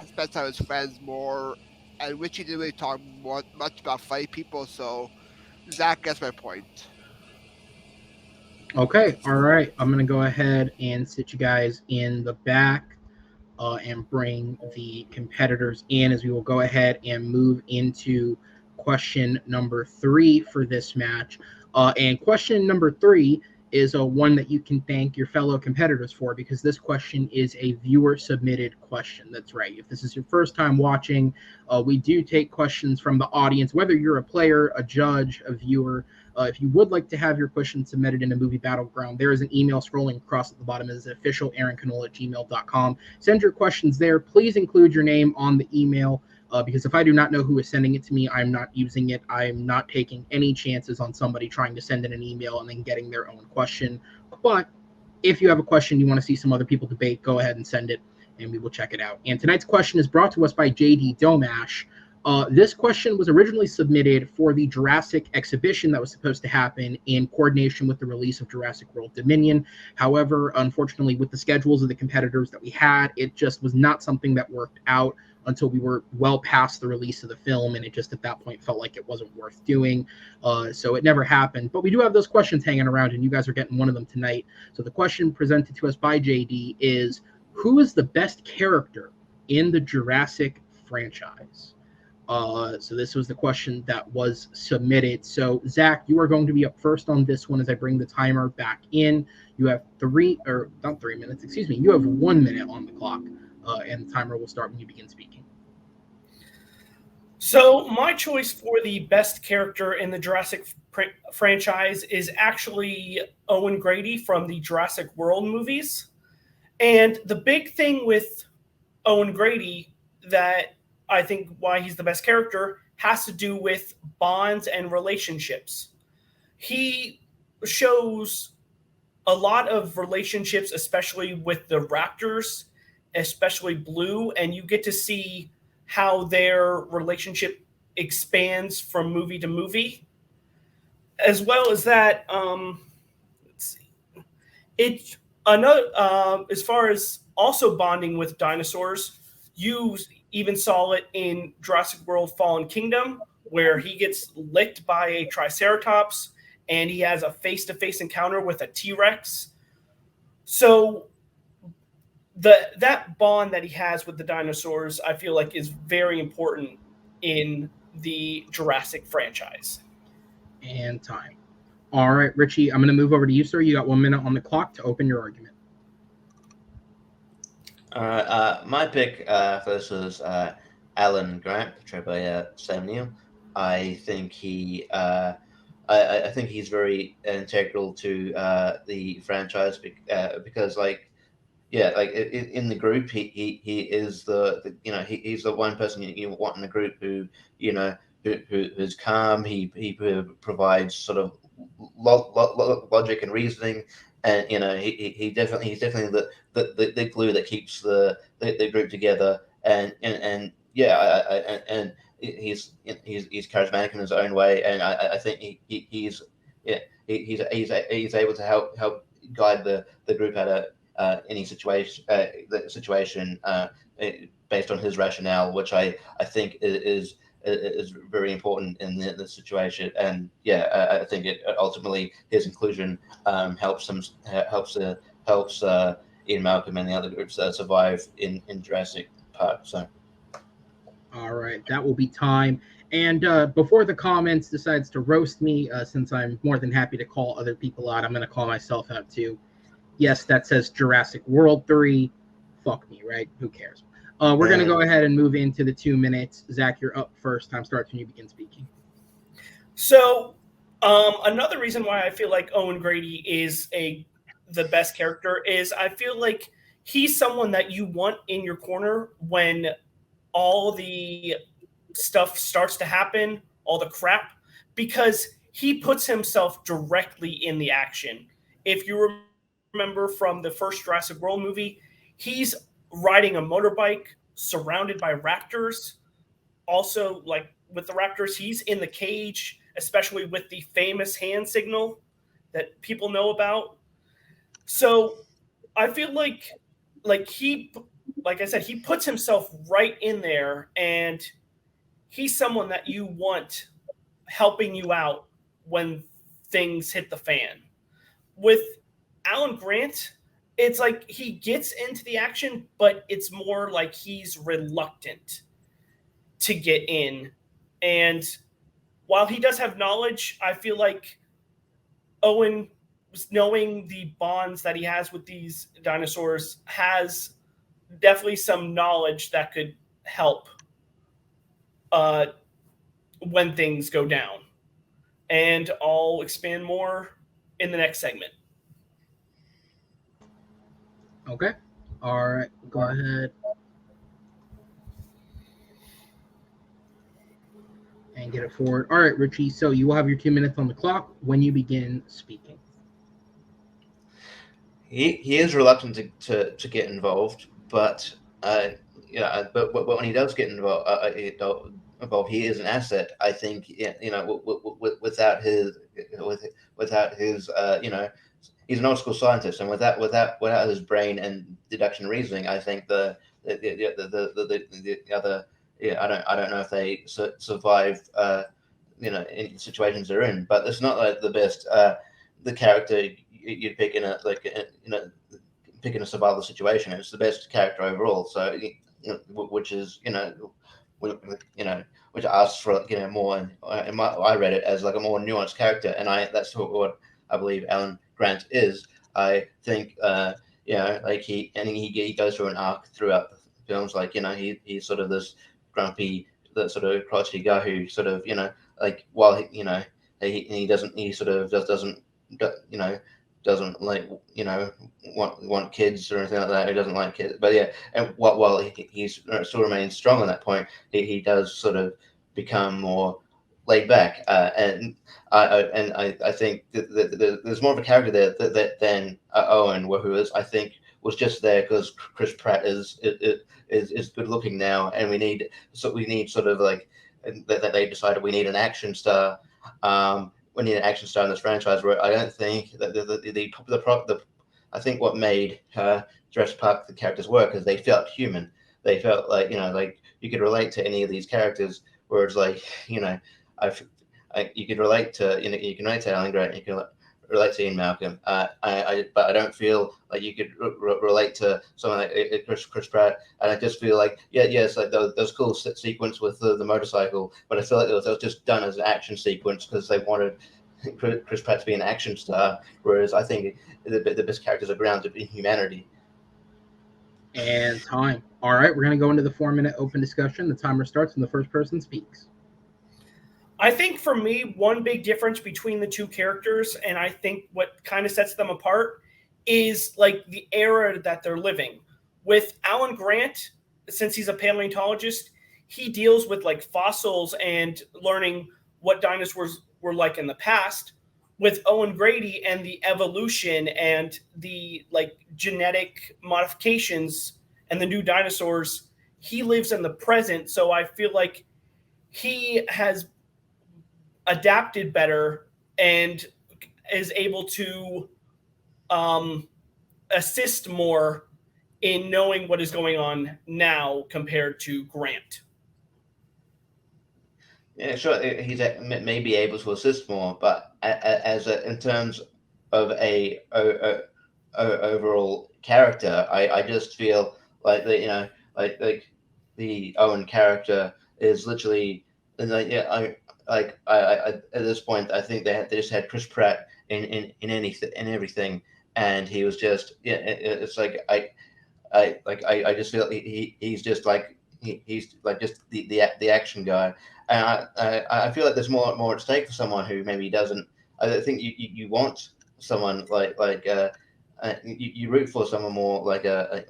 spend time with his friends more. And Richie didn't really talk much about fight people, so Zach gets my point. Okay, all right. I'm going to go ahead and sit you guys in the back and bring the competitors in, as we will go ahead and move into question number 3 for this match. And question number 3 is one that you can thank your fellow competitors for, because this question is a viewer-submitted question. That's right. If this is your first time watching, we do take questions from the audience, whether you're a player, a judge, a viewer. If you would like to have your question submitted in a Movie Battleground, there is an email scrolling across at the bottom. It is official aaroncanola@gmail.com. Send your questions there. Please include your name on the email, because if I do not know who is sending it to me, I'm not using it. I'm not taking any chances on somebody trying to send in an email and then getting their own question. But if you have a question you want to see some other people debate, go ahead and send it, and we will check it out. And tonight's question is brought to us by JD Domash. This question was originally submitted for the Jurassic exhibition that was supposed to happen in coordination with the release of Jurassic World Dominion. However, unfortunately, with the schedules of the competitors that we had, it just was not something that worked out until we were well past the release of the film, and it just at that point felt like it wasn't worth doing. So it never happened. But we do have those questions hanging around, and you guys are getting one of them tonight. So the question presented to us by JD is, who is the best character in the Jurassic franchise? So this was the question that was submitted. So Zach, you are going to be up first on this one as I bring the timer back in. You have you have 1 minute on the clock, and the timer will start when you begin speaking. So my choice for the best character in the Jurassic franchise is actually Owen Grady from the Jurassic World movies. And the big thing with Owen Grady that I think why he's the best character has to do with bonds and relationships. He shows a lot of relationships, especially with the raptors, especially Blue, and you get to see how their relationship expands from movie to movie. As well as that, as far as also bonding with dinosaurs, you even saw it in Jurassic World Fallen Kingdom, where he gets licked by a Triceratops and he has a face-to-face encounter with a T-Rex. So that bond that he has with the dinosaurs, I feel like, is very important in the Jurassic franchise. And time. All right, Richie, I'm going to move over to you, sir. You got 1 minute on the clock to open your argument. All right. My pick for this was Alan Grant, portrayed by Sam Neill. I think I think he's very integral to the franchise because, in the group, he is he's the one person you want in the group who who's calm. He provides sort of logic and reasoning. And he's definitely the glue that keeps the group together, and he's charismatic in his own way, and I think he's able to help guide the group out of any situation based on his rationale, which I think is very important in the situation. And I think it ultimately his inclusion helps Ian Malcolm and the other groups survive in Jurassic Park. So all right, that will be time. And before the comments decides to roast me, since I'm more than happy to call other people out, I'm going to call myself out too. Yes, that says Jurassic World 3. Fuck me, right? Who cares? We're going to go ahead and move into the 2 minutes. Zach, you're up first. Time starts when you begin speaking. So another reason why I feel like Owen Grady is the best character is I feel like he's someone that you want in your corner when all the stuff starts to happen, all the crap, because he puts himself directly in the action. If you remember from the first Jurassic World movie, he's riding a motorbike surrounded by raptors. Also, like with the raptors, he's in the cage, especially with the famous hand signal that people know about. So I feel like I said, he puts himself right in there, and he's someone that you want helping you out when things hit the fan. With Alan Grant, it's like he gets into the action, but it's more like he's reluctant to get in. And while he does have knowledge, I feel like Owen, knowing the bonds that he has with these dinosaurs, has definitely some knowledge that could help when things go down. And I'll expand more in the next segment. Okay. All right. Go ahead. And get it forward. All right, Richie. So you will have your 2 minutes on the clock when you begin speaking. He is reluctant to get involved, but Yeah, but when he does get involved, he is an asset. I think, without his, he's an old school scientist, and without his brain and deduction reasoning, I think the other, yeah, I don't know if they survive, in situations they're in. But it's not like the best, the character you'd pick in a survival situation. It's the best character overall. So, which is, which asks for, more. I read it as like a more nuanced character, and that's what I believe Alan Grant is. I think, like he goes through an arc throughout the films. Like, he's sort of this grumpy, the sort of crotchety guy who sort of, like, while he doesn't, he sort of just doesn't like, want kids or anything like that. He doesn't like kids, but yeah. And while he still remains strong on that point, he does sort of become more laid back, and I think that there's more of a character there than Owen, who was just there because Chris Pratt is good looking now, and we need sort of like that they decided we need an action star. We need an action star in this franchise. Where I don't think that I think what made Jurassic Park the characters work is they felt human. They felt like, like you could relate to any of these characters. Whereas, like, you could relate to, you can relate to Alan Grant, you can relate to Ian Malcolm. But I don't feel like you could relate to someone like Chris Pratt. And I just feel like, it's like those cool sequence with the motorcycle, but I feel like it was just done as an action sequence because they wanted Chris Pratt to be an action star. Whereas I think the best characters are grounded in humanity. And time. All right, we're going to go into the 4-minute open discussion. The timer starts when the first person speaks. I think for me, one big difference between the two characters, and I think what kind of sets them apart, is like the era that they're living. With Alan Grant, since he's a paleontologist, he deals with like fossils and learning what dinosaurs were like in the past. With Owen Grady and the evolution and the like genetic modifications and the new dinosaurs, he lives in the present. So I feel like he has adapted better and is able to assist more in knowing what is going on now compared to Grant. Yeah, sure. He's maybe able to assist more, but in terms of a overall character, I just feel like like the Owen character is literally, and I at this point I think they just had Chris Pratt in everything, and he was just it's like I just feel he's just like he's like just the action guy. And I feel like there's more at stake for someone who maybe doesn't. I think you want someone like you root for someone more like and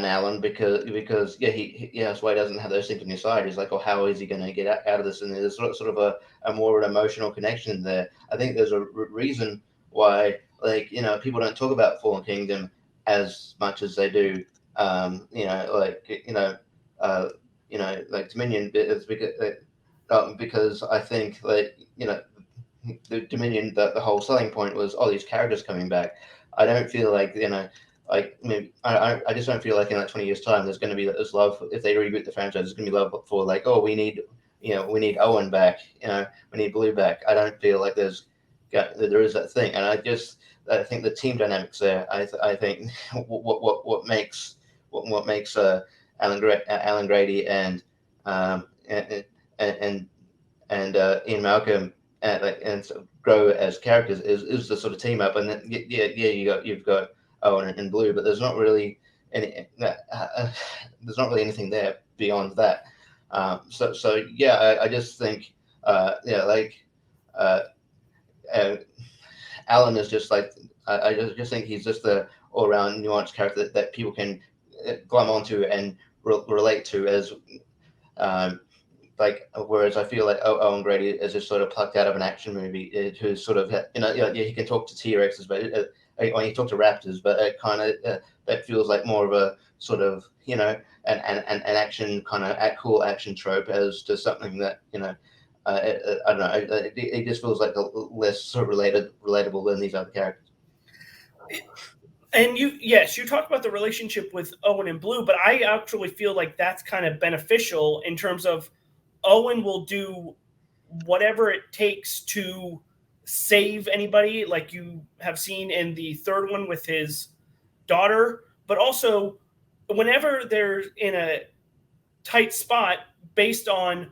Alan because that's why he doesn't have those things on his side. He's like, oh, how is he going to get out of this? And there's sort of a more an emotional connection there. I think there's a reason why people don't talk about Fallen Kingdom as much as they do. Like Dominion is because I think that the Dominion, the whole selling point was all these characters coming back. I don't feel like maybe I just don't feel like in like 20 years time there's going to be this love if they reboot the franchise. There's going to be love for like, oh, we need Owen back, we need Blue back. I don't feel like there is that thing, and I think the team dynamics there. I think what makes Alan Grady and Ian Malcolm and grow as characters is the sort of team up, and then, you've got Owen and Blue, but there's not really anything there beyond that. I just think Alan is just like I just think he's just the all-around nuanced character that people can glom onto and relate to as whereas I feel like Owen Grady is just sort of plucked out of an action movie who's sort of he can talk to T-Rexes, but when you talk to Raptors, but it kind of that feels like more of a sort of an action kind of cool action trope as to something that I don't know. It just feels like less sort of relatable than these other characters. And you talked about the relationship with Owen and Blue, but I actually feel like that's kind of beneficial in terms of Owen will do whatever it takes to save anybody, like you have seen in the third one with his daughter, but also whenever they're in a tight spot based on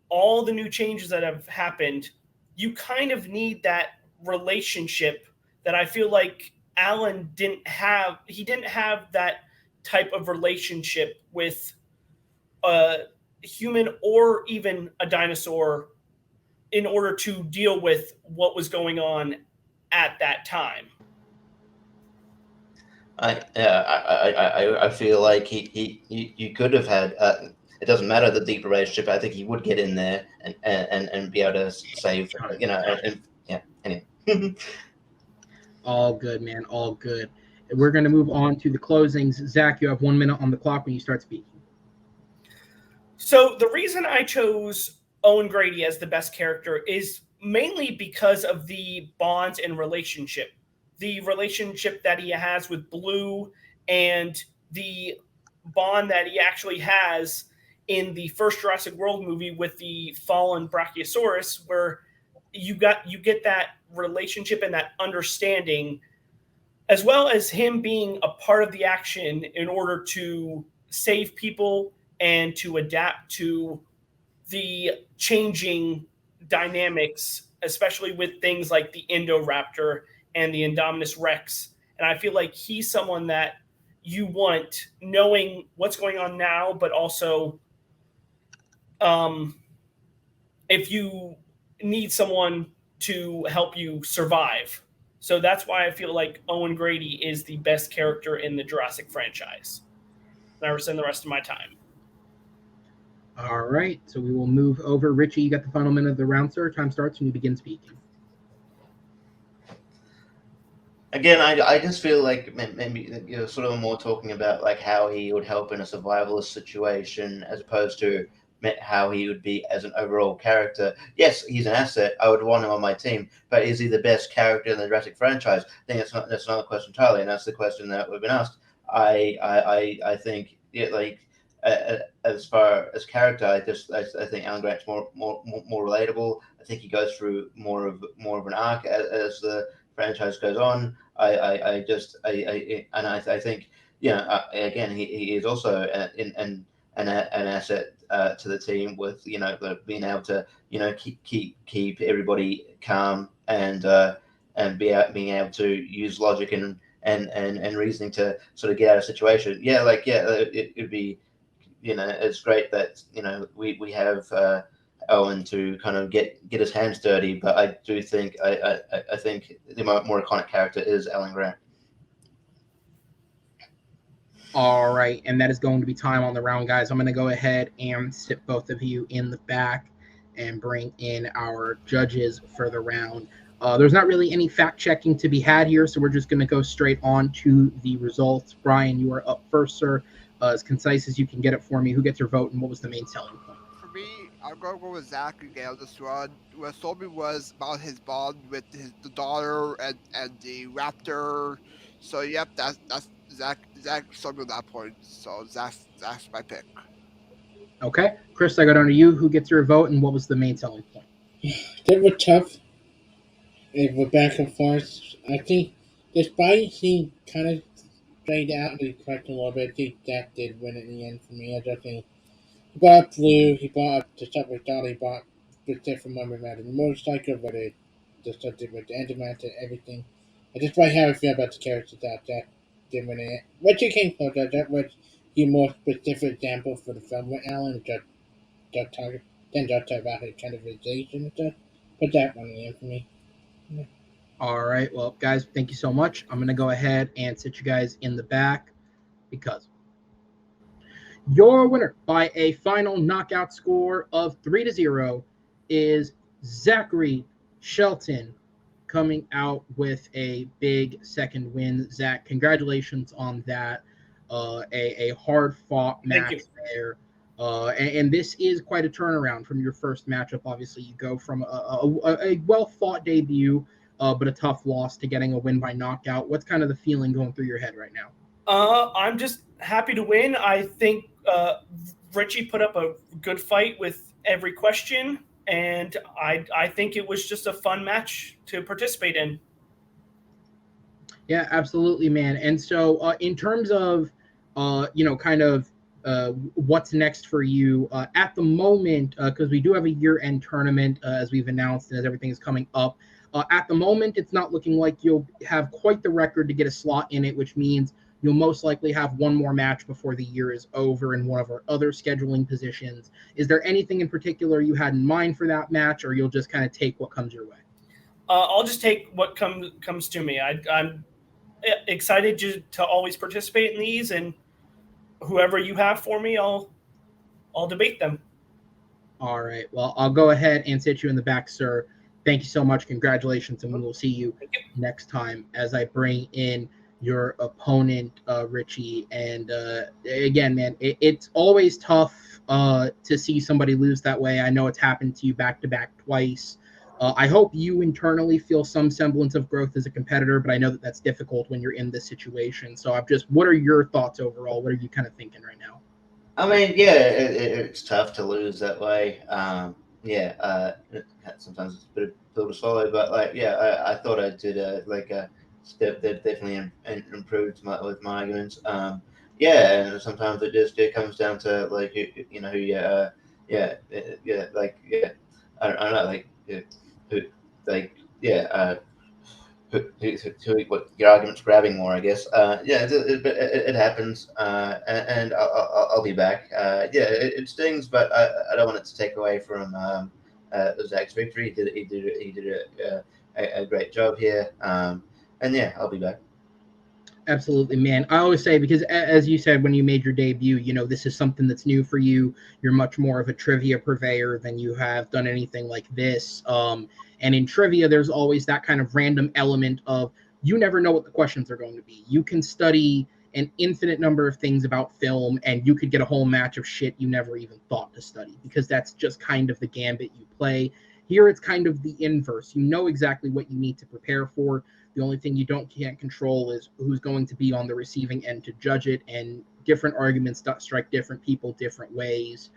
all the new changes that have happened, you kind of need that relationship that I feel like Alan didn't have. He didn't have that type of relationship with a human or even a dinosaur in order to deal with what was going on at that time. I feel like he could have had. It doesn't matter the deep relationship. I think he would get in there and be able to save. Anyway. All good, man. All good. We're going to move on to the closings. Zach, you have 1 minute on the clock when you start speaking. So the reason I chose Owen Grady as the best character is mainly because of the bonds and relationship. The relationship that he has with Blue and the bond that he actually has in the first Jurassic World movie with the fallen Brachiosaurus, where you get that relationship and that understanding, as well as him being a part of the action in order to save people and to adapt to the changing dynamics, especially with things like the Indoraptor and the Indominus Rex. And I feel like he's someone that you want, knowing what's going on now, but also if you need someone to help you survive. So that's why I feel like Owen Grady is the best character in the Jurassic franchise. And I rescind the rest of my time. All right, so we will move over. Richie, you got the final minute of the round, sir. Time starts when you begin speaking. Again, I just feel like maybe sort of more talking about like how he would help in a survivalist situation as opposed to how he would be as an overall character. Yes, he's an asset. I would want him on my team, but is he the best character in the Jurassic franchise? I think that's not a question entirely, and that's the question that we've been asked. I think as far as character, I think Alan Grant's more relatable. I think he goes through more of an arc as the franchise goes on. I think again he is also an asset to the team with being able to keep everybody calm and being able to use logic and reasoning to sort of get out of a situation. It'd be it's great that we have Owen to kind of get his hands dirty, but I do think I think the more iconic character is Alan Grant. All right, and that is going to be time on the round, guys. I'm going to go ahead and sit both of you in the back and bring in our judges for the round. There's not really any fact checking to be had here, so we're just going to go straight on to the results. Brian, you are up first, sir. As concise as you can get it for me. Who gets your vote, and what was the main selling point? For me, I'm gonna go with Zach again on this one. What sold me was about his bond with the daughter and the raptor. So yep, that's Zach. Zach sold me at that point. So that's my pick. Okay, Chris, I go down to you. Who gets your vote, and what was the main selling point? They were tough. They were back and forth. I think, despite he kind of strayed out and corrected a little bit, I think Zach did win in the end for me. I just think he bought up Blue, he bought up the stuff with Dolly, he bought the different members about the motorcycle, but it just with the Enderman and everything. I just like how I feel about the characters that did win it. What you came close, that was the more specific example for the film with Alan, just talk about his kind of realization and stuff. Put that one in for me. Yeah. All right, well, guys, thank you so much. I'm going to go ahead and sit you guys in the back because your winner by a final knockout score of 3-0 is Zachary Shelton coming out with a big second win. Zach, congratulations on that. A hard-fought Thank you. match there. And this is quite a turnaround from your first matchup. Obviously, you go from a well-fought debut, but a tough loss, to getting a win by knockout. What's kind of the feeling going through your head right now? I'm just happy to win. I think Richie put up a good fight with every question, and I think it was just a fun match to participate in. Yeah, absolutely, man. And so, in terms of, kind of what's next for you at the moment, because we do have a year-end tournament, as we've announced, and as everything is coming up. At the moment, it's not looking like you'll have quite the record to get a slot in it, which means you'll most likely have one more match before the year is over in one of our other scheduling positions. Is there anything in particular you had in mind for that match, or you'll just kind of take what comes your way? I'll just take what comes to me. I'm excited to always participate in these, and whoever you have for me, I'll debate them. All right. Well, I'll go ahead and sit you in the back, sir. Thank you so much. Congratulations, and we will see you next time as I bring in your opponent, Richie. And again, man, it's always tough to see somebody lose that way. I know it's happened to you back-to-back twice. I hope you internally feel some semblance of growth as a competitor, but I know that that's difficult when you're in this situation. So what are your thoughts overall? What are you kind of thinking right now? I mean, yeah, it's tough to lose that way. Sometimes it's a bit of a pill to swallow, but I thought I did definitely improved with my arguments. And sometimes it comes down to I don't know, what your argument's grabbing more, I guess. It happens, and I'll be back. It stings, but I don't want it to take away from Zach's victory. He did a great job here, and I'll be back. Absolutely, man. I always say, because as you said, when you made your debut, this is something that's new for you. You're much more of a trivia purveyor than you have done anything like this. And in trivia, there's always that kind of random element of you never know what the questions are going to be. You can study an infinite number of things about film, and you could get a whole match of shit you never even thought to study, because that's just kind of the gambit you play. Here, it's kind of the inverse. You know exactly what you need to prepare for. The only thing you can't control is who's going to be on the receiving end to judge it, and different arguments strike different people different ways.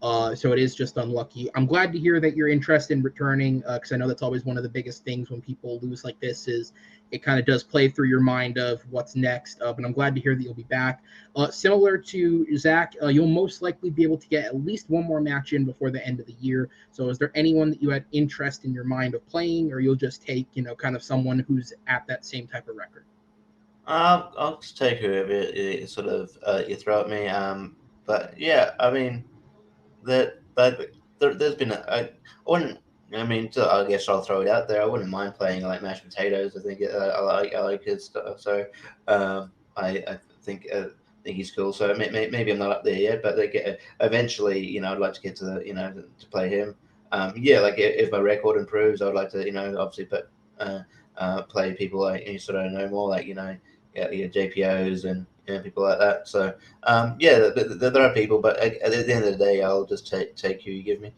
So it is just unlucky. I'm glad to hear that you're interested in returning, because I know that's always one of the biggest things when people lose like this, is it kind of does play through your mind of what's next. But I'm glad to hear that you'll be back. Similar to Zach, you'll most likely be able to get at least one more match in before the end of the year. So is there anyone that you had interest in your mind of playing, or you'll just take, kind of someone who's at that same type of record? I'll just take whoever you throw at me. But yeah, I mean, there's been I guess I'll throw it out there. I wouldn't mind playing like mashed potatoes. I think I like his stuff. So I think he's cool. So maybe I'm not up there yet, but eventually, I'd like to get to to play him. If my record improves, I'd like to obviously play people like I know more, like JPOs and people like that. So there are people, but at the end of the day, I'll just take who you give me.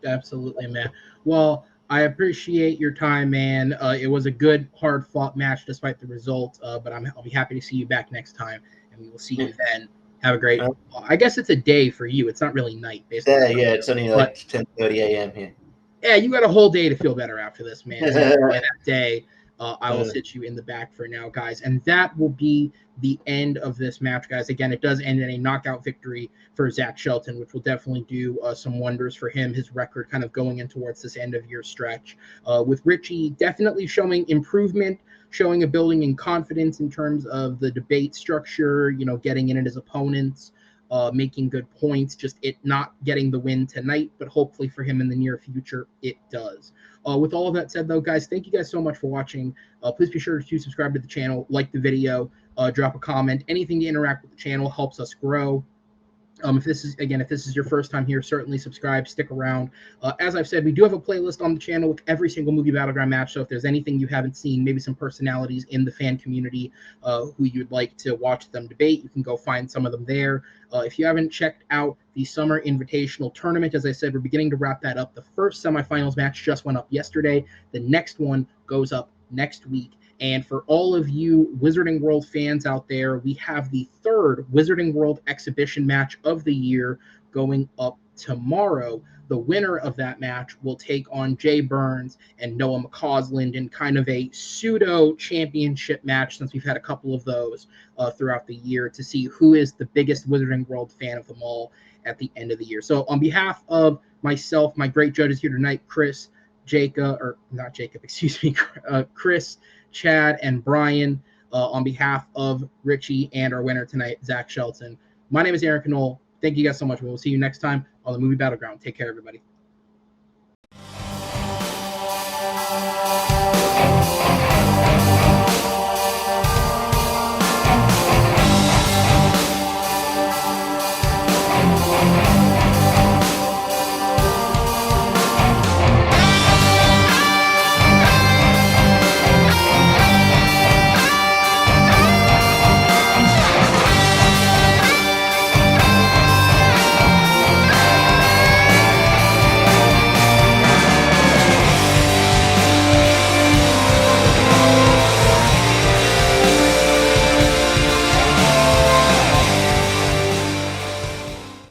Absolutely, man. Well, I appreciate your time, man. It was a good, hard-fought match despite the result, but I'll be happy to see you back next time, and we will see you then. Have a great. I guess it's a day for you. It's not really night, basically. Yeah, it's only like 10:30 a.m. here. Yeah, you got a whole day to feel better after this, man. So that day, I will sit you in the back for now, guys. And that will be the end of this match, guys. Again, it does end in a knockout victory for Zach Shelton, which will definitely do some wonders for him, his record kind of going in towards this end-of-year stretch. With Richie definitely showing improvement, showing a building in confidence in terms of the debate structure, getting in at his opponents, making good points, just it not getting the win tonight, but hopefully for him in the near future, it does. With all of that said, though, guys, thank you guys so much for watching. Please be sure to subscribe to the channel, like the video, drop a comment. Anything to interact with the channel helps us grow. If this is your first time here, certainly subscribe, stick around. As I've said, we do have a playlist on the channel with every single Movie Battleground match. So if there's anything you haven't seen, maybe some personalities in the fan community who you'd like to watch them debate, you can go find some of them there. If you haven't checked out the Summer Invitational Tournament, as I said, we're beginning to wrap that up. The first semifinals match just went up yesterday. The next one goes up next week. And for all of you Wizarding World fans out there, we have the third Wizarding World exhibition match of the year going up tomorrow. The winner of that match will take on Jay Burns and Noah McCausland in kind of a pseudo championship match, since we've had a couple of those throughout the year, to see who is the biggest Wizarding World fan of them all at the end of the year. So on behalf of myself, my great judges here tonight, Chris, Chris, Chad, and Brian, on behalf of Richie and our winner tonight, Zach Shelton. My name is Aaron Knoll. Thank you guys so much. We will see you next time on the Movie Battleground. Take care, everybody.